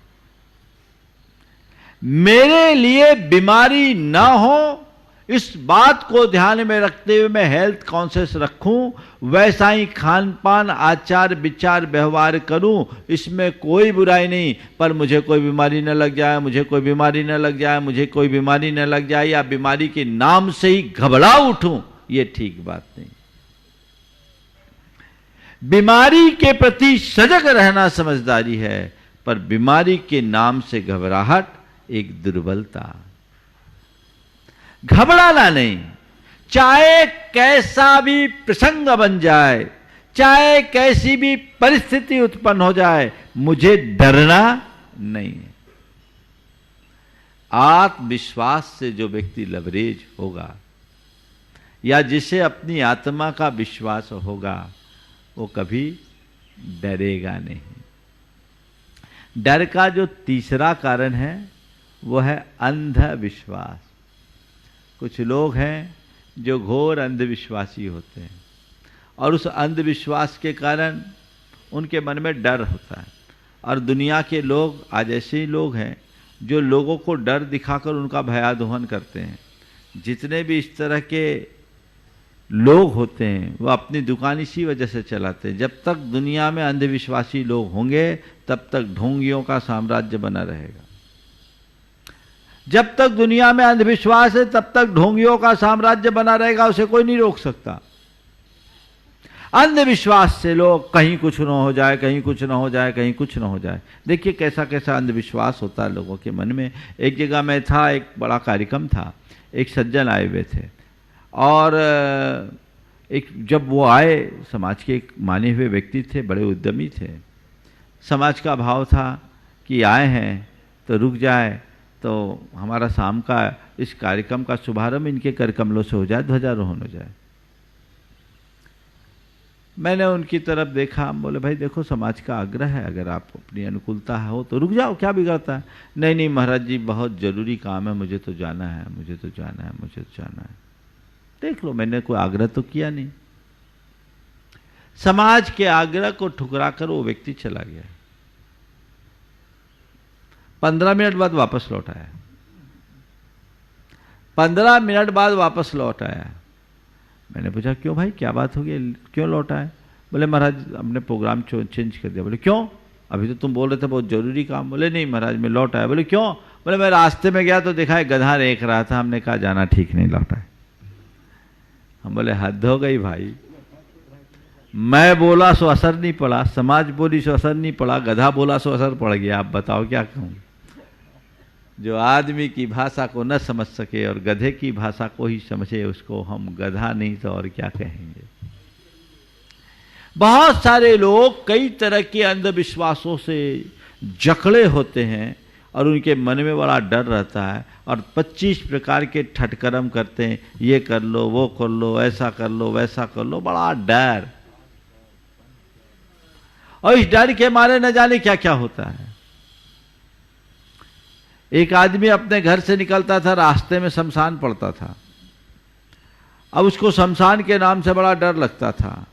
मेरे लिए बीमारी ना हो इस बात को ध्यान में रखते हुए मैं हेल्थ कॉन्शियस रखूं, वैसा ही खान पान, आचार विचार, व्यवहार करूं, इसमें कोई बुराई नहीं। पर मुझे कोई बीमारी न लग जाए, मुझे कोई बीमारी न लग जाए, मुझे कोई बीमारी न लग जाए, या बीमारी के नाम से ही घबरा उठूं, ये ठीक बात नहीं। बीमारी के प्रति सजग रहना समझदारी है, पर बीमारी के नाम से घबराहट एक दुर्बलता। घबराना नहीं। चाहे कैसा भी प्रसंग बन जाए, चाहे कैसी भी परिस्थिति उत्पन्न हो जाए, मुझे डरना नहीं है। आत्मविश्वास से जो व्यक्ति लबरेज होगा या जिसे अपनी आत्मा का विश्वास होगा, वो कभी डरेगा नहीं। डर का जो तीसरा कारण है वो है अंधविश्वास। कुछ लोग हैं जो घोर अंधविश्वासी होते हैं और उस अंधविश्वास के कारण उनके मन में डर होता है। और दुनिया के लोग आज ऐसे ही लोग हैं जो लोगों को डर दिखाकर उनका भयादोहन करते हैं। जितने भी इस तरह के लोग होते हैं वो अपनी दुकान इसी वजह से चलाते हैं। जब तक दुनिया में अंधविश्वासी लोग होंगे तब तक ढोंगियों का साम्राज्य बना रहेगा। जब तक दुनिया में अंधविश्वास है तब तक ढोंगियों का साम्राज्य बना रहेगा, उसे कोई नहीं रोक सकता। अंधविश्वास से लोग कहीं कुछ न हो जाए, कहीं कुछ न हो जाए, कहीं कुछ न हो जाए। देखिए कैसा कैसा अंधविश्वास होता है लोगों के मन में। एक जगह मैं था, एक बड़ा कार्यक्रम था, एक सज्जन आए हुए थे और जब वो आए, समाज के एक माने हुए व्यक्ति थे, बड़े उद्यमी थे। समाज का भाव था कि आए हैं तो रुक जाए, तो हमारा शाम का इस कार्यक्रम का शुभारंभ इनके कर कमलों से हो जाए, ध्वजारोहण हो जाए। मैंने उनकी तरफ देखा, हम बोले भाई देखो समाज का आग्रह है, अगर आप अपनी अनुकूलता हो तो रुक जाओ, क्या बिगड़ता है। नहीं नहीं महाराज जी बहुत ज़रूरी काम है, मुझे तो जाना है, मुझे तो जाना है, मुझे तो जाना है। देख लो, मैंने कोई आग्रह तो किया नहीं। समाज के आग्रह को ठुकरा कर वो व्यक्ति चला गया। 15 मिनट बाद वापस लौट आया। 15 मिनट बाद वापस लौट आया। मैंने पूछा क्यों भाई, क्या बात हो गई, क्यों लौट आए। बोले महाराज हमने प्रोग्राम चेंज कर दिया। बोले क्यों, अभी तो तुम बोल रहे थे बहुत जरूरी काम। बोले नहीं महाराज मैं लौट आया। बोले क्यों। बोले मैं रास्ते में गया तो देखा है गधा रेख रहा था, हमने कहा जाना ठीक नहीं, लौट आए। हम बोले हद हो गई भाई, मैं बोला सो असर नहीं पड़ा, समाज बोली सो असर नहीं पड़ा, गधा बोला सो असर पड़ गया। आप बताओ क्या कहूँ। जो आदमी की भाषा को न समझ सके और गधे की भाषा को ही समझे, उसको हम गधा नहीं तो और क्या कहेंगे। बहुत सारे लोग कई तरह के अंधविश्वासों से जकड़े होते हैं और उनके मन में बड़ा डर रहता है और 25 प्रकार के ठटकर्म करते हैं, ये कर लो, वो कर लो, ऐसा कर लो, वैसा कर लो, बड़ा डर। और इस डर के मारे न जाने क्या क्या होता है। एक आदमी अपने घर से निकलता था, रास्ते में शमशान पड़ता था। अब उसको शमशान के नाम से बड़ा डर लगता था,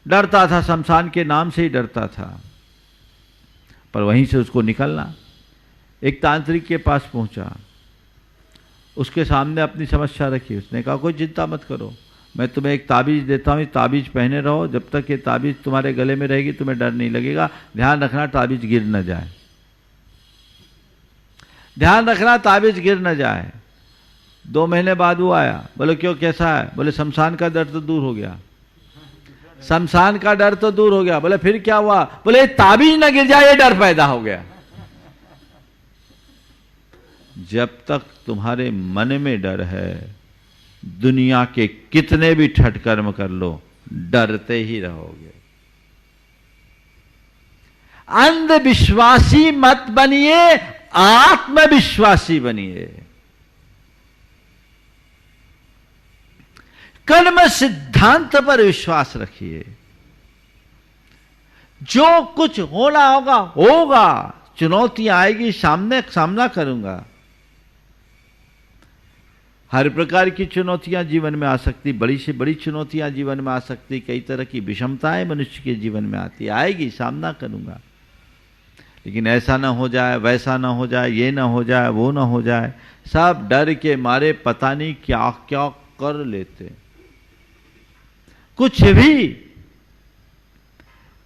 डरता था, शमशान के नाम से ही डरता था। पर वहीं से उसको निकलना। एक तांत्रिक के पास पहुंचा, उसके सामने अपनी समस्या रखी। उसने कहा कोई चिंता मत करो, मैं तुम्हें एक ताबीज देता हूँ, ताबीज पहने रहो, जब तक ये ताबीज तुम्हारे गले में रहेगी तुम्हें डर नहीं लगेगा। ध्यान रखना ताबीज गिर न जाए, ध्यान रखना ताबीज गिर न जाए। 2 महीने बाद वो आया। बोले क्यों, कैसा है। बोले शमशान का डर तो दूर हो गया, शमशान का डर तो दूर हो गया। बोले फिर क्या हुआ। बोले ताबीज न गिर जाए, ये डर पैदा हो गया। जब तक तुम्हारे मन में डर है, दुनिया के कितने भी ठटकर्म कर लो, डरते ही रहोगे। अंधविश्वासी मत बनिए, आत्मविश्वासी बनिए। कर्म सिद्धांत पर विश्वास रखिए। जो कुछ होना होगा होगा, चुनौतियां आएगी, सामना करूंगा। हर प्रकार की चुनौतियां जीवन में आ सकती, बड़ी से बड़ी चुनौतियां जीवन में आ सकती, कई तरह की विषमताएं मनुष्य के जीवन में आती, आएगी, सामना करूंगा। लेकिन ऐसा ना हो जाए, वैसा ना हो जाए, ये ना हो जाए, वो ना हो जाए, सब डर के मारे पता नहीं क्या क्या कर लेते, कुछ भी।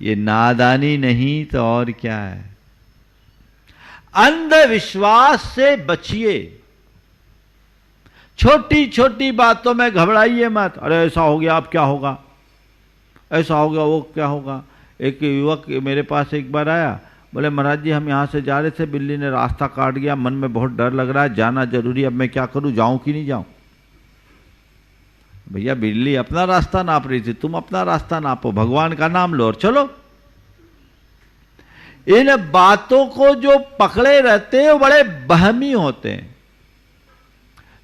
ये नादानी नहीं तो और क्या है। अंधविश्वास से बचिए। छोटी छोटी बातों में घबराइए मत। अरे ऐसा हो गया, अब क्या होगा, ऐसा हो गया, वो क्या होगा। एक युवक मेरे पास एक बार आया, बोले महाराज जी हम यहाँ से जा रहे थे, बिल्ली ने रास्ता काट गया, मन में बहुत डर लग रहा है, जाना जरूरी, अब मैं क्या करूं, जाऊं कि नहीं जाऊं। भैया बिल्ली अपना रास्ता नाप रही थी, तुम अपना रास्ता नापो, भगवान का नाम लो और चलो। इन बातों को जो पकड़े रहते हैं वो बड़े बहमी होते हैं।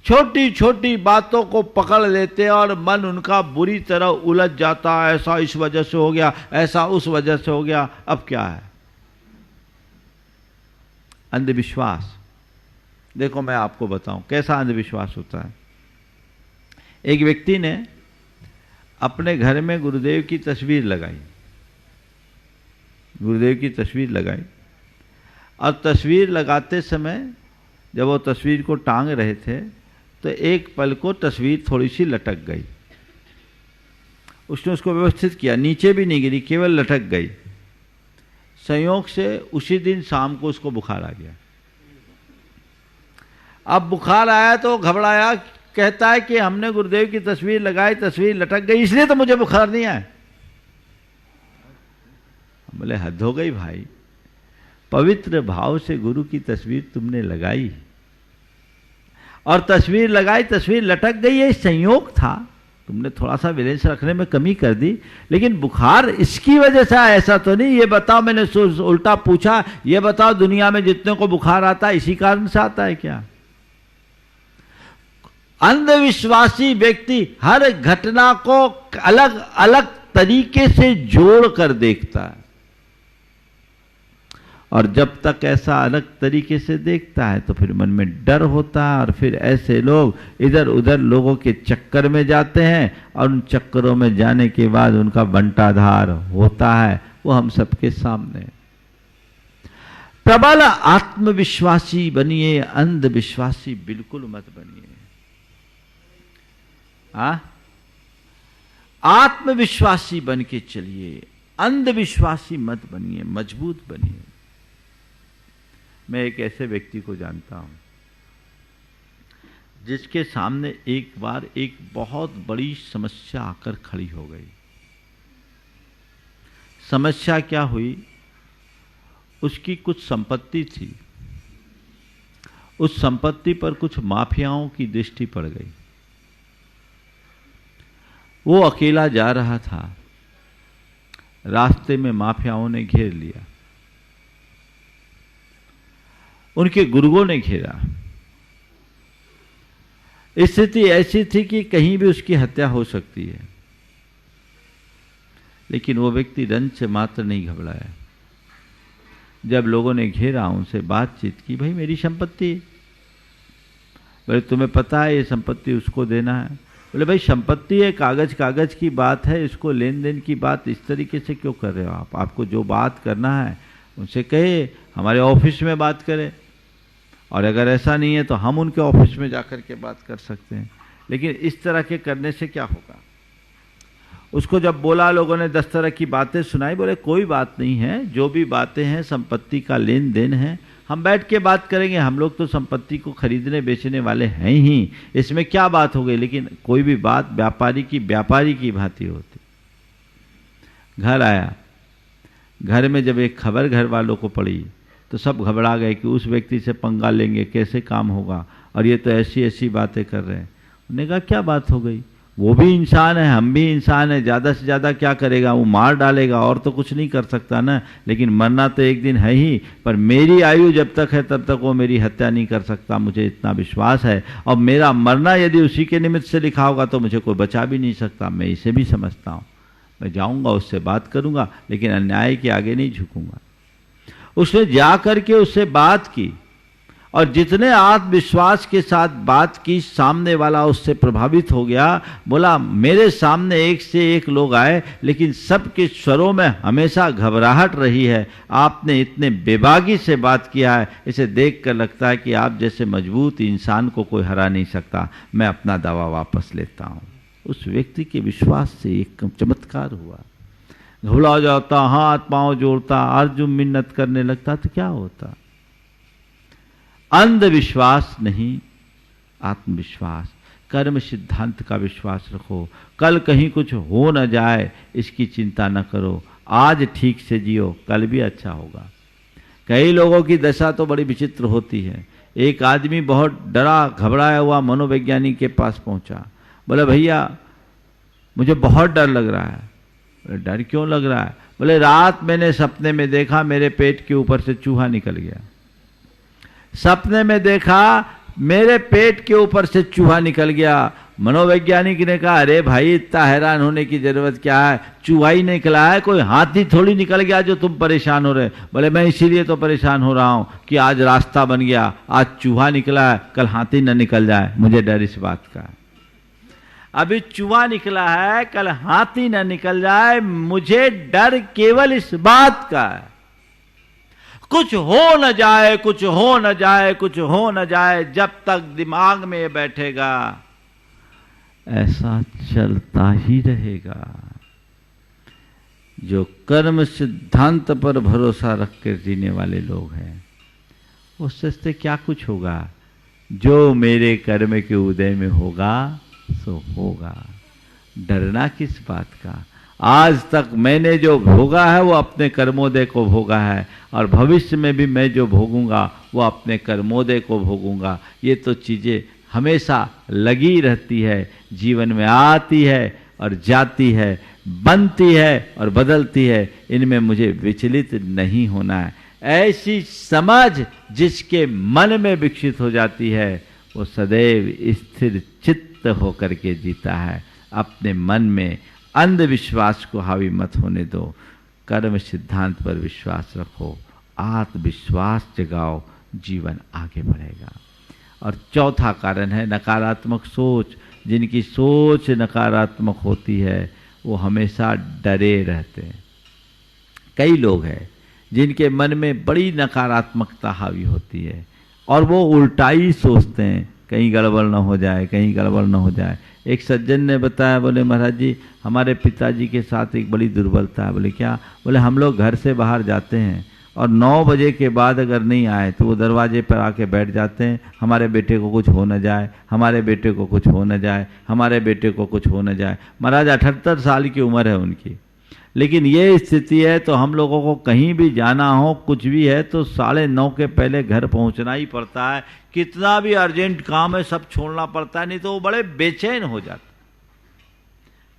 छोटी छोटी बातों को पकड़ लेते हैं और मन उनका बुरी तरह उलझ जाता है। ऐसा इस वजह से हो गया, ऐसा उस वजह से हो गया, अब क्या है। अंधविश्वास, देखो मैं आपको बताऊं कैसा अंधविश्वास होता है। एक व्यक्ति ने अपने घर में गुरुदेव की तस्वीर लगाई, गुरुदेव की तस्वीर लगाई, और तस्वीर लगाते समय जब वो तस्वीर को टांग रहे थे तो एक पल को तस्वीर थोड़ी सी लटक गई। उसने उसको व्यवस्थित किया, नीचे भी नहीं गिरी, केवल लटक गई। संयोग से उसी दिन शाम को उसको बुखार आ गया। अब बुखार आया तो घबराया, कहता है कि हमने गुरुदेव की तस्वीर लगाई, तस्वीर लटक गई, इसलिए तो मुझे बुखार नहीं आया। बोले हद हो गई भाई, पवित्र भाव से गुरु की तस्वीर तुमने लगाई और तस्वीर लगाई, तस्वीर लटक गई, ये संयोग था, तुमने थोड़ा सा बैलेंस रखने में कमी कर दी, लेकिन बुखार इसकी वजह से ऐसा तो नहीं। ये बताओ, मैंने उल्टा पूछा, ये बताओ दुनिया में जितने को बुखार आता है इसी कारण से आता है क्या? अंधविश्वासी व्यक्ति हर घटना को अलग अलग तरीके से जोड़ कर देखता है, और जब तक ऐसा अलग तरीके से देखता है तो फिर मन में डर होता है, और फिर ऐसे लोग इधर उधर लोगों के चक्कर में जाते हैं, और उन चक्करों में जाने के बाद उनका बंटाधार होता है, वो हम सबके सामने। प्रबल आत्मविश्वासी बनिए, अंधविश्वासी बिल्कुल मत बनिए। आत्मविश्वासी बन के चलिए, अंधविश्वासी मत बनिए, मजबूत बनिए। मैं एक ऐसे व्यक्ति को जानता हूं जिसके सामने एक बार एक बहुत बड़ी समस्या आकर खड़ी हो गई। समस्या क्या हुई? उसकी कुछ संपत्ति थी, उस संपत्ति पर कुछ माफियाओं की दृष्टि पड़ गई। वो अकेला जा रहा था, रास्ते में माफियाओं ने घेर लिया, उनके गुर्गों ने घेरा। स्थिति ऐसी थी कि कहीं भी उसकी हत्या हो सकती है, लेकिन वो व्यक्ति रंच मात्र नहीं घबराया। जब लोगों ने घेरा, उनसे बातचीत की, भाई मेरी संपत्ति, बोले तुम्हें पता है ये संपत्ति उसको देना है? बोले भाई संपत्ति है, कागज कागज की बात है, इसको लेन देन की बात इस तरीके से क्यों कर रहे हो आप? आपको जो बात करना है उनसे कहे, हमारे ऑफिस में बात करें, और अगर ऐसा नहीं है तो हम उनके ऑफिस में जाकर के बात कर सकते हैं। लेकिन इस तरह के करने से क्या होगा? उसको जब बोला, लोगों ने 10 तरह की बातें सुनाई। बोले कोई बात नहीं है, जो भी बातें हैं संपत्ति का लेन देन है, हम बैठ के बात करेंगे, हम लोग तो संपत्ति को खरीदने बेचने वाले हैं ही, इसमें क्या बात हो गई? लेकिन कोई भी बात व्यापारी की भांति होती। घर आया, घर में जब एक खबर घर वालों को पड़ी तो सब घबरा गए कि उस व्यक्ति से पंगा लेंगे, कैसे काम होगा, और ये तो ऐसी ऐसी बातें कर रहे हैं। उन्होंने कहा क्या बात हो गई? वो भी इंसान है, हम भी इंसान है, ज़्यादा से ज़्यादा क्या करेगा? वो मार डालेगा, और तो कुछ नहीं कर सकता ना, लेकिन मरना तो एक दिन है ही, पर मेरी आयु जब तक है तब तक वो मेरी हत्या नहीं कर सकता, मुझे इतना विश्वास है, और मेरा मरना यदि उसी के निमित्त से लिखा होगा तो मुझे कोई बचा भी नहीं सकता। मैं इसे भी समझता हूँ, मैं जाऊँगा, उससे बात करूँगा, लेकिन अन्याय के आगे नहीं झुकूँगा। उसने जा करके उससे बात की, और जितने आत्मविश्वास के साथ बात की, सामने वाला उससे प्रभावित हो गया। बोला मेरे सामने एक से एक लोग आए, लेकिन सबके स्वरों में हमेशा घबराहट रही है। आपने इतने बेबागी से बात किया है, इसे देखकर लगता है कि आप जैसे मजबूत इंसान को कोई हरा नहीं सकता। मैं अपना दावा वापस लेता हूँ। उस व्यक्ति के विश्वास से एक चमत्कार हुआ। घबरा जाता, हाथ पांव जोड़ता, अर्जुन मिन्नत करने लगता तो क्या होता? अंधविश्वास नहीं, आत्मविश्वास, कर्म सिद्धांत का विश्वास रखो। कल कहीं कुछ हो न जाए इसकी चिंता न करो, आज ठीक से जियो, कल भी अच्छा होगा। कई लोगों की दशा तो बड़ी विचित्र होती है। एक आदमी बहुत डरा घबराया हुआ मनोवैज्ञानिक के पास पहुंचा। बोले भैया मुझे बहुत डर लग रहा है। बोले डर क्यों लग रहा है? बोले रात मैंने सपने में देखा मेरे पेट के ऊपर से चूहा निकल गया। सपने में देखा मेरे पेट के ऊपर से चूहा निकल गया। मनोवैज्ञानिक ने कहा अरे भाई इतना हैरान होने की जरूरत क्या है, चूहा ही निकला है, कोई हाथी थोड़ी निकल गया जो तुम परेशान हो रहे। बोले मैं इसीलिए तो परेशान हो रहा हूं कि आज रास्ता बन गया, आज चूहा निकला है, कल हाथी न निकल जाए, मुझे डर इस बात का। अभी चूहा निकला है, कल हाथी न निकल जाए, मुझे डर केवल इस बात का है। कुछ हो न जाए, कुछ हो न जाए, कुछ हो न जाए, जब तक दिमाग में ये बैठेगा ऐसा चलता ही रहेगा। जो कर्म सिद्धांत पर भरोसा रख कर जीने वाले लोग हैं, उससे क्या कुछ होगा? जो मेरे कर्म के उदय में होगा सो होगा, डरना किस बात का? आज तक मैंने जो भोगा है वो अपने कर्मोदय को भोगा है, और भविष्य में भी मैं जो भोगूंगा वो अपने कर्मोदय को भोगूंगा। ये तो चीज़ें हमेशा लगी रहती है, जीवन में आती है और जाती है, बनती है और बदलती है, इनमें मुझे विचलित नहीं होना है। ऐसी समझ जिसके मन में विकसित हो जाती है वो सदैव स्थिर चित्त होकर के जीता है। अपने मन में अंधविश्वास को हावी मत होने दो, कर्म सिद्धांत पर विश्वास रखो, आत्मविश्वास जगाओ, जीवन आगे बढ़ेगा। और चौथा कारण है नकारात्मक सोच। जिनकी सोच नकारात्मक होती है वो हमेशा डरे रहते हैं। कई लोग हैं जिनके मन में बड़ी नकारात्मकता हावी होती है और वो उल्टा ही सोचते हैं, कहीं गड़बड़ न हो जाए, कहीं गड़बड़ न हो जाए। एक सज्जन ने बताया, बोले महाराज जी हमारे पिताजी के साथ एक बड़ी दुर्बलता है। बोले क्या? बोले हम लोग घर से बाहर जाते हैं और 9 बजे के बाद अगर नहीं आए तो वो दरवाजे पर आके बैठ जाते हैं, हमारे बेटे को कुछ हो न जाए, हमारे बेटे को कुछ हो न जाए, हमारे बेटे को कुछ हो न जाए। महाराज 78 साल की उम्र है उनकी, लेकिन ये स्थिति है तो हम लोगों को कहीं भी जाना हो, कुछ भी है तो 9:30 के पहले घर पहुंचना ही पड़ता है। कितना भी अर्जेंट काम है सब छोड़ना पड़ता है, नहीं तो वो बड़े बेचैन हो जाते।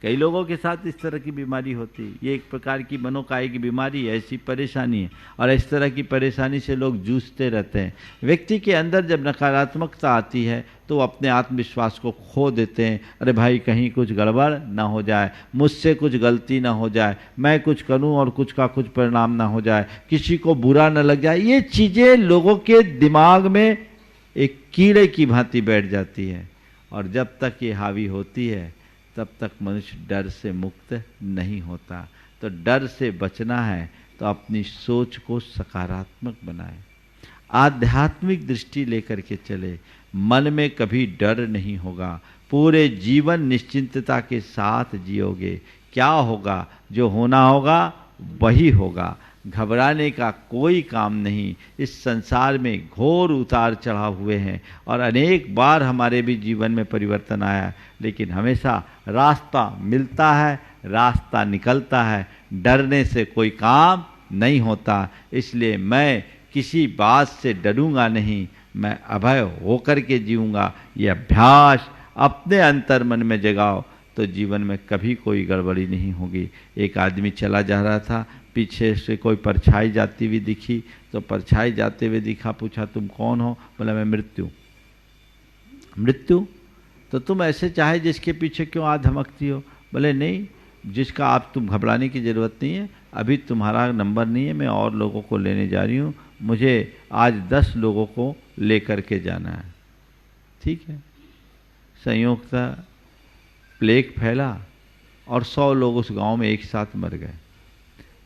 कई लोगों के साथ इस तरह की बीमारी होती है। ये एक प्रकार की मनोकाय की बीमारी है, ऐसी परेशानी है, और इस तरह की परेशानी से लोग जूझते रहते हैं। व्यक्ति के अंदर जब नकारात्मकता आती है तो वो अपने आत्मविश्वास को खो देते हैं। अरे भाई कहीं कुछ गड़बड़ ना हो जाए, मुझसे कुछ गलती ना हो जाए, मैं कुछ करूं और कुछ का कुछ परिणाम ना हो जाए, किसी को बुरा ना लग जाए। ये चीज़ें लोगों के दिमाग में एक कीड़े की भांति बैठ जाती है, और जब तक ये हावी होती है तब तक मनुष्य डर से मुक्त नहीं होता। तो डर से बचना है तो अपनी सोच को सकारात्मक बनाए, आध्यात्मिक दृष्टि लेकर के चले। मन में कभी डर नहीं होगा, पूरे जीवन निश्चिंतता के साथ जियोगे। क्या होगा? जो होना होगा वही होगा, घबराने का कोई काम नहीं। इस संसार में घोर उतार चढ़ाव हुए हैं और अनेक बार हमारे भी जीवन में परिवर्तन आया, लेकिन हमेशा रास्ता मिलता है, रास्ता निकलता है। डरने से कोई काम नहीं होता। इसलिए मैं किसी बात से डरूंगा नहीं, मैं अभय होकर के जीऊँगा। ये अभ्यास अपने अंतर मन में जगाओ तो जीवन में कभी कोई गड़बड़ी नहीं होगी। एक आदमी चला जा रहा था, पीछे से कोई परछाई जाती हुई दिखी, तो परछाई जाते हुए दिखा, पूछा तुम कौन हो? बोला मैं मृत्यु। मृत्यु? तो तुम ऐसे चाहे जिसके पीछे क्यों आ धमकती हो? बोले नहीं, जिसका आप तुम घबराने की ज़रूरत नहीं है, अभी तुम्हारा नंबर नहीं है, मैं और लोगों को लेने जा रही हूँ, मुझे आज 10 लोगों को लेकर के जाना है। ठीक है। संयोगता प्लेग फैला और 100 लोग उस गांव में एक साथ मर गए।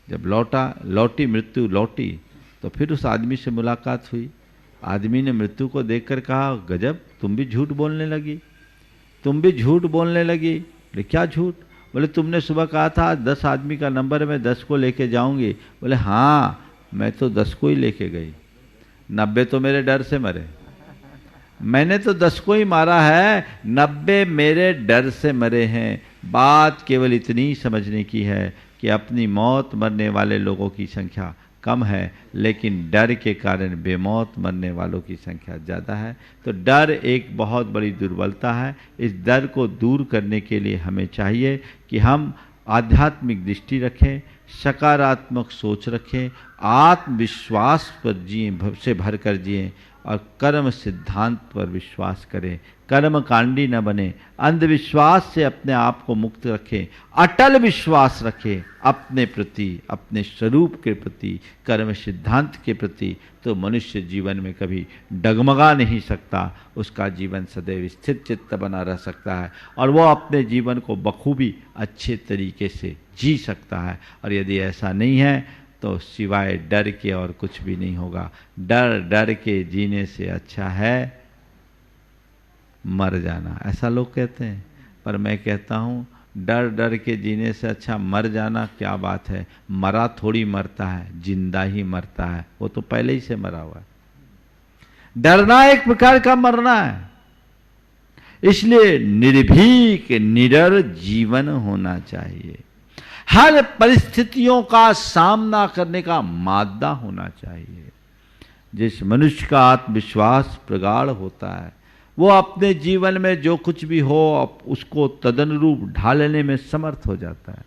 जब लौटी मृत्यु लौटी तो फिर उस आदमी से मुलाकात हुई। आदमी ने मृत्यु को देखकर कहा, गजब, तुम भी झूठ बोलने लगी, तुम भी झूठ बोलने लगी। बोले क्या झूठ? बोले तुमने सुबह कहा था 10 आदमी का नंबर है, मैं 10 को लेके जाऊंगी। बोले हाँ, मैं तो 10 को ही लेके गई, 90 तो मेरे डर से मरे। मैंने तो 10 को ही मारा है, 90 मेरे डर से मरे हैं। बात केवल इतनी समझने की है कि अपनी मौत मरने वाले लोगों की संख्या कम है, लेकिन डर के कारण बेमौत मरने वालों की संख्या ज़्यादा है। तो डर एक बहुत बड़ी दुर्बलता है। इस डर को दूर करने के लिए हमें चाहिए कि हम आध्यात्मिक दृष्टि रखें, सकारात्मक सोच रखें, आत्मविश्वास पर जिए, से भर कर जिए, और कर्म सिद्धांत पर विश्वास करें। कर्म कांडी न बने, अंधविश्वास से अपने आप को मुक्त रखें, अटल विश्वास रखें अपने प्रति, अपने स्वरूप के प्रति, कर्म सिद्धांत के प्रति। तो मनुष्य जीवन में कभी डगमगा नहीं सकता, उसका जीवन सदैव स्थिर चित्त बना रह सकता है और वो अपने जीवन को बखूबी अच्छे तरीके से जी सकता है। और यदि ऐसा नहीं है तो सिवाय डर के और कुछ भी नहीं होगा। डर डर के जीने से अच्छा है मर जाना, ऐसा लोग कहते हैं, पर मैं कहता हूँ डर डर के जीने से अच्छा मर जाना। क्या बात है, मरा थोड़ी मरता है, जिंदा ही मरता है, वो तो पहले ही से मरा हुआ है। डरना एक प्रकार का मरना है। इसलिए निर्भीक निडर जीवन होना चाहिए। हर परिस्थितियों का सामना करने का मादा होना चाहिए। जिस मनुष्य का आत्मविश्वास प्रगाढ़ होता है वो अपने जीवन में जो कुछ भी हो उसको तदनुरूप ढालने में समर्थ हो जाता है।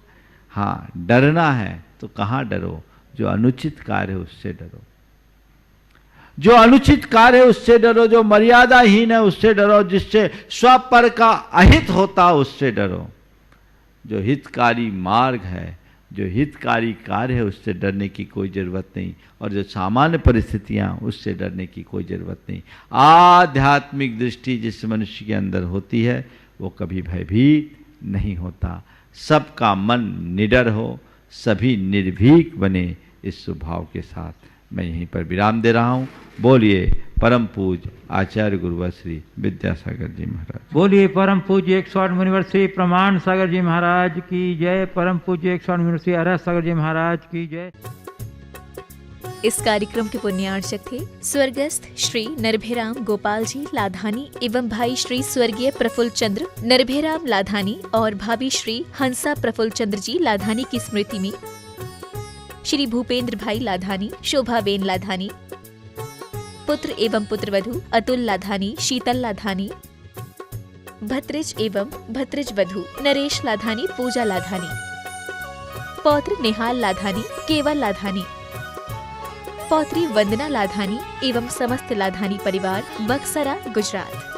हाँ, डरना है तो कहाँ डरो, जो अनुचित कार्य है उससे डरो, जो अनुचित कार्य है उससे डरो, जो मर्यादाहीन है उससे डरो, जिससे स्वपर का अहित होता उससे डरो। जो हितकारी मार्ग है, जो हितकारी कार्य है उससे डरने की कोई ज़रूरत नहीं, और जो सामान्य परिस्थितियां उससे डरने की कोई ज़रूरत नहीं। आध्यात्मिक दृष्टि जिस मनुष्य के अंदर होती है वो कभी भयभीत नहीं होता। सबका मन निडर हो, सभी निर्भीक बने, इस स्वभाव के साथ मैं यहीं पर विराम दे रहा हूँ। बोलिए परम पूज्य आचार्य गुरुवर श्री विद्यासागर जी महाराज। बोलिए परम पूज्य 108 मुनिवर श्री प्रमाण सागर जी महाराज की जय। परम पूज्य 108 मुनिवर श्री अरहत सागर जी महाराज की जय। इस कार्यक्रम के पुण्यार्चक थे स्वर्गस्थ श्री नरभेराम गोपाल जी लाधानी एवं भाई श्री स्वर्गीय प्रफुल्ल चंद्र नरभेराम लाधानी और भाभी श्री हंसा प्रफुल्ल चंद्र जी लाधानी की स्मृति में श्री भूपेंद्र भाई लाधानी, शोभाबेन लाधानी, पुत्र एवं पुत्रवधू अतुल लाधानी, शीतल लाधानी, भत्रिज एवं भत्रिज वधू नरेश लाधानी, पूजा लाधानी, पौत्र निहाल लाधानी, केवल लाधानी, पौत्री वंदना लाधानी एवं समस्त लाधानी परिवार बक्सरा गुजरात।